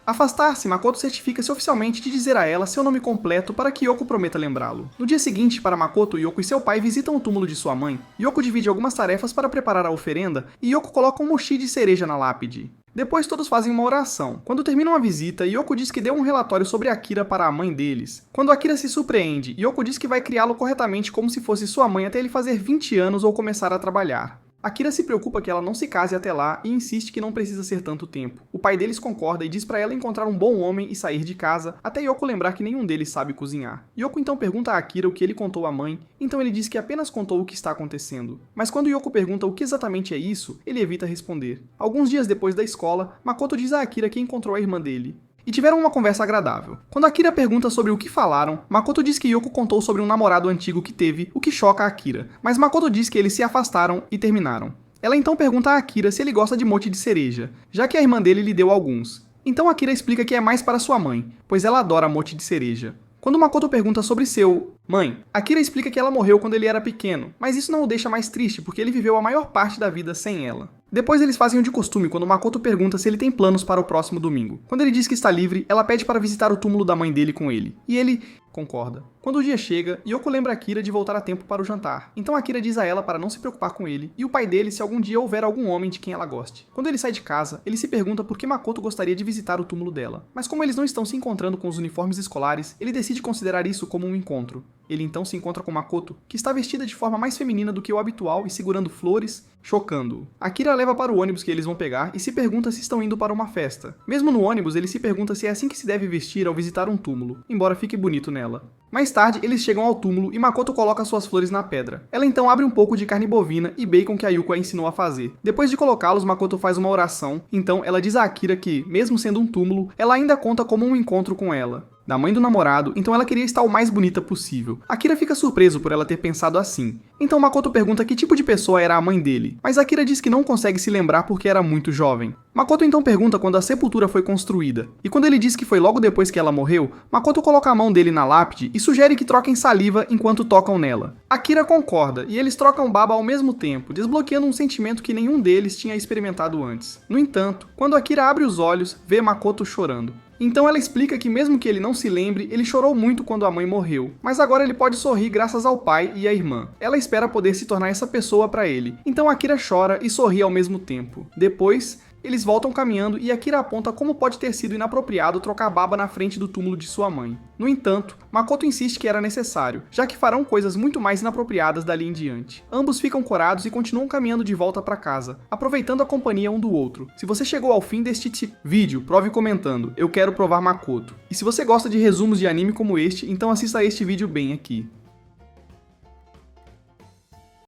afastar-se, Makoto certifica-se oficialmente de dizer a ela seu nome completo para que Yoko prometa lembrá-lo. No dia seguinte, para Makoto, Yoko e seu pai visitam o túmulo de sua mãe. Yoko divide algumas tarefas para preparar a oferenda e Yoko coloca um mochi de cereja na lápide. Depois todos fazem uma oração. Quando terminam a visita, Yoko diz que deu um relatório sobre Akira para a mãe deles. Quando Akira se surpreende, Yoko diz que vai criá-lo corretamente como se fosse sua mãe até ele fazer 20 anos ou começar a trabalhar. Akira se preocupa que ela não se case até lá e insiste que não precisa ser tanto tempo. O pai deles concorda e diz para ela encontrar um bom homem e sair de casa, até Yoko lembrar que nenhum deles sabe cozinhar. Yoko então pergunta a Akira o que ele contou à mãe, então ele diz que apenas contou o que está acontecendo. Mas quando Yoko pergunta o que exatamente é isso, ele evita responder. Alguns dias depois da escola, Makoto diz a Akira que encontrou a irmã dele. E tiveram uma conversa agradável. Quando Akira pergunta sobre o que falaram, Makoto diz que Yoko contou sobre um namorado antigo que teve, o que choca a Akira. Mas Makoto diz que eles se afastaram e terminaram. Ela então pergunta a Akira se ele gosta de mochi de cereja, já que a irmã dele lhe deu alguns. Então Akira explica que é mais para sua mãe, pois ela adora mochi de cereja. Quando Makoto pergunta sobre seu mãe, Akira explica que ela morreu quando ele era pequeno, mas isso não o deixa mais triste porque ele viveu a maior parte da vida sem ela. Depois eles fazem o de costume quando Makoto pergunta se ele tem planos para o próximo domingo. Quando ele diz que está livre, ela pede para visitar o túmulo da mãe dele com ele, e ele concorda. Quando o dia chega, Yoko lembra Akira de voltar a tempo para o jantar. Então Akira diz a ela para não se preocupar com ele, e o pai dele se algum dia houver algum homem de quem ela goste. Quando ele sai de casa, ele se pergunta por que Makoto gostaria de visitar o túmulo dela. Mas como eles não estão se encontrando com os uniformes escolares, ele decide considerar isso como um encontro. Ele então se encontra com Makoto, que está vestida de forma mais feminina do que o habitual e segurando flores, chocando-o. Akira leva para o ônibus que eles vão pegar e se pergunta se estão indo para uma festa. Mesmo no ônibus, ele se pergunta se é assim que se deve vestir ao visitar um túmulo, embora fique bonito nela. Mais tarde, eles chegam ao túmulo e Makoto coloca suas flores na pedra. Ela então abre um pouco de carne bovina e bacon que a Yuko a ensinou a fazer. Depois de colocá-los, Makoto faz uma oração, então ela diz a Akira que, mesmo sendo um túmulo, ela ainda conta como um encontro com ela. Da mãe do namorado, então ela queria estar o mais bonita possível. Akira fica surpreso por ela ter pensado assim. Então Makoto pergunta que tipo de pessoa era a mãe dele, mas Akira diz que não consegue se lembrar porque era muito jovem. Makoto então pergunta quando a sepultura foi construída, e quando ele diz que foi logo depois que ela morreu, Makoto coloca a mão dele na lápide e sugere que troquem saliva enquanto tocam nela. Akira concorda, e eles trocam baba ao mesmo tempo, desbloqueando um sentimento que nenhum deles tinha experimentado antes. No entanto, quando Akira abre os olhos, vê Makoto chorando. Então ela explica que mesmo que ele não se lembre, ele chorou muito quando a mãe morreu, mas agora ele pode sorrir graças ao pai e à irmã. Ela espera poder se tornar essa pessoa para ele, então Akira chora e sorri ao mesmo tempo. Depois, eles voltam caminhando e Akira aponta como pode ter sido inapropriado trocar baba na frente do túmulo de sua mãe. No entanto, Makoto insiste que era necessário, já que farão coisas muito mais inapropriadas dali em diante. Ambos ficam corados e continuam caminhando de volta para casa, aproveitando a companhia um do outro. Se você chegou ao fim deste vídeo, prove comentando, eu quero provar Makoto. E se você gosta de resumos de anime como este, então assista a este vídeo bem aqui.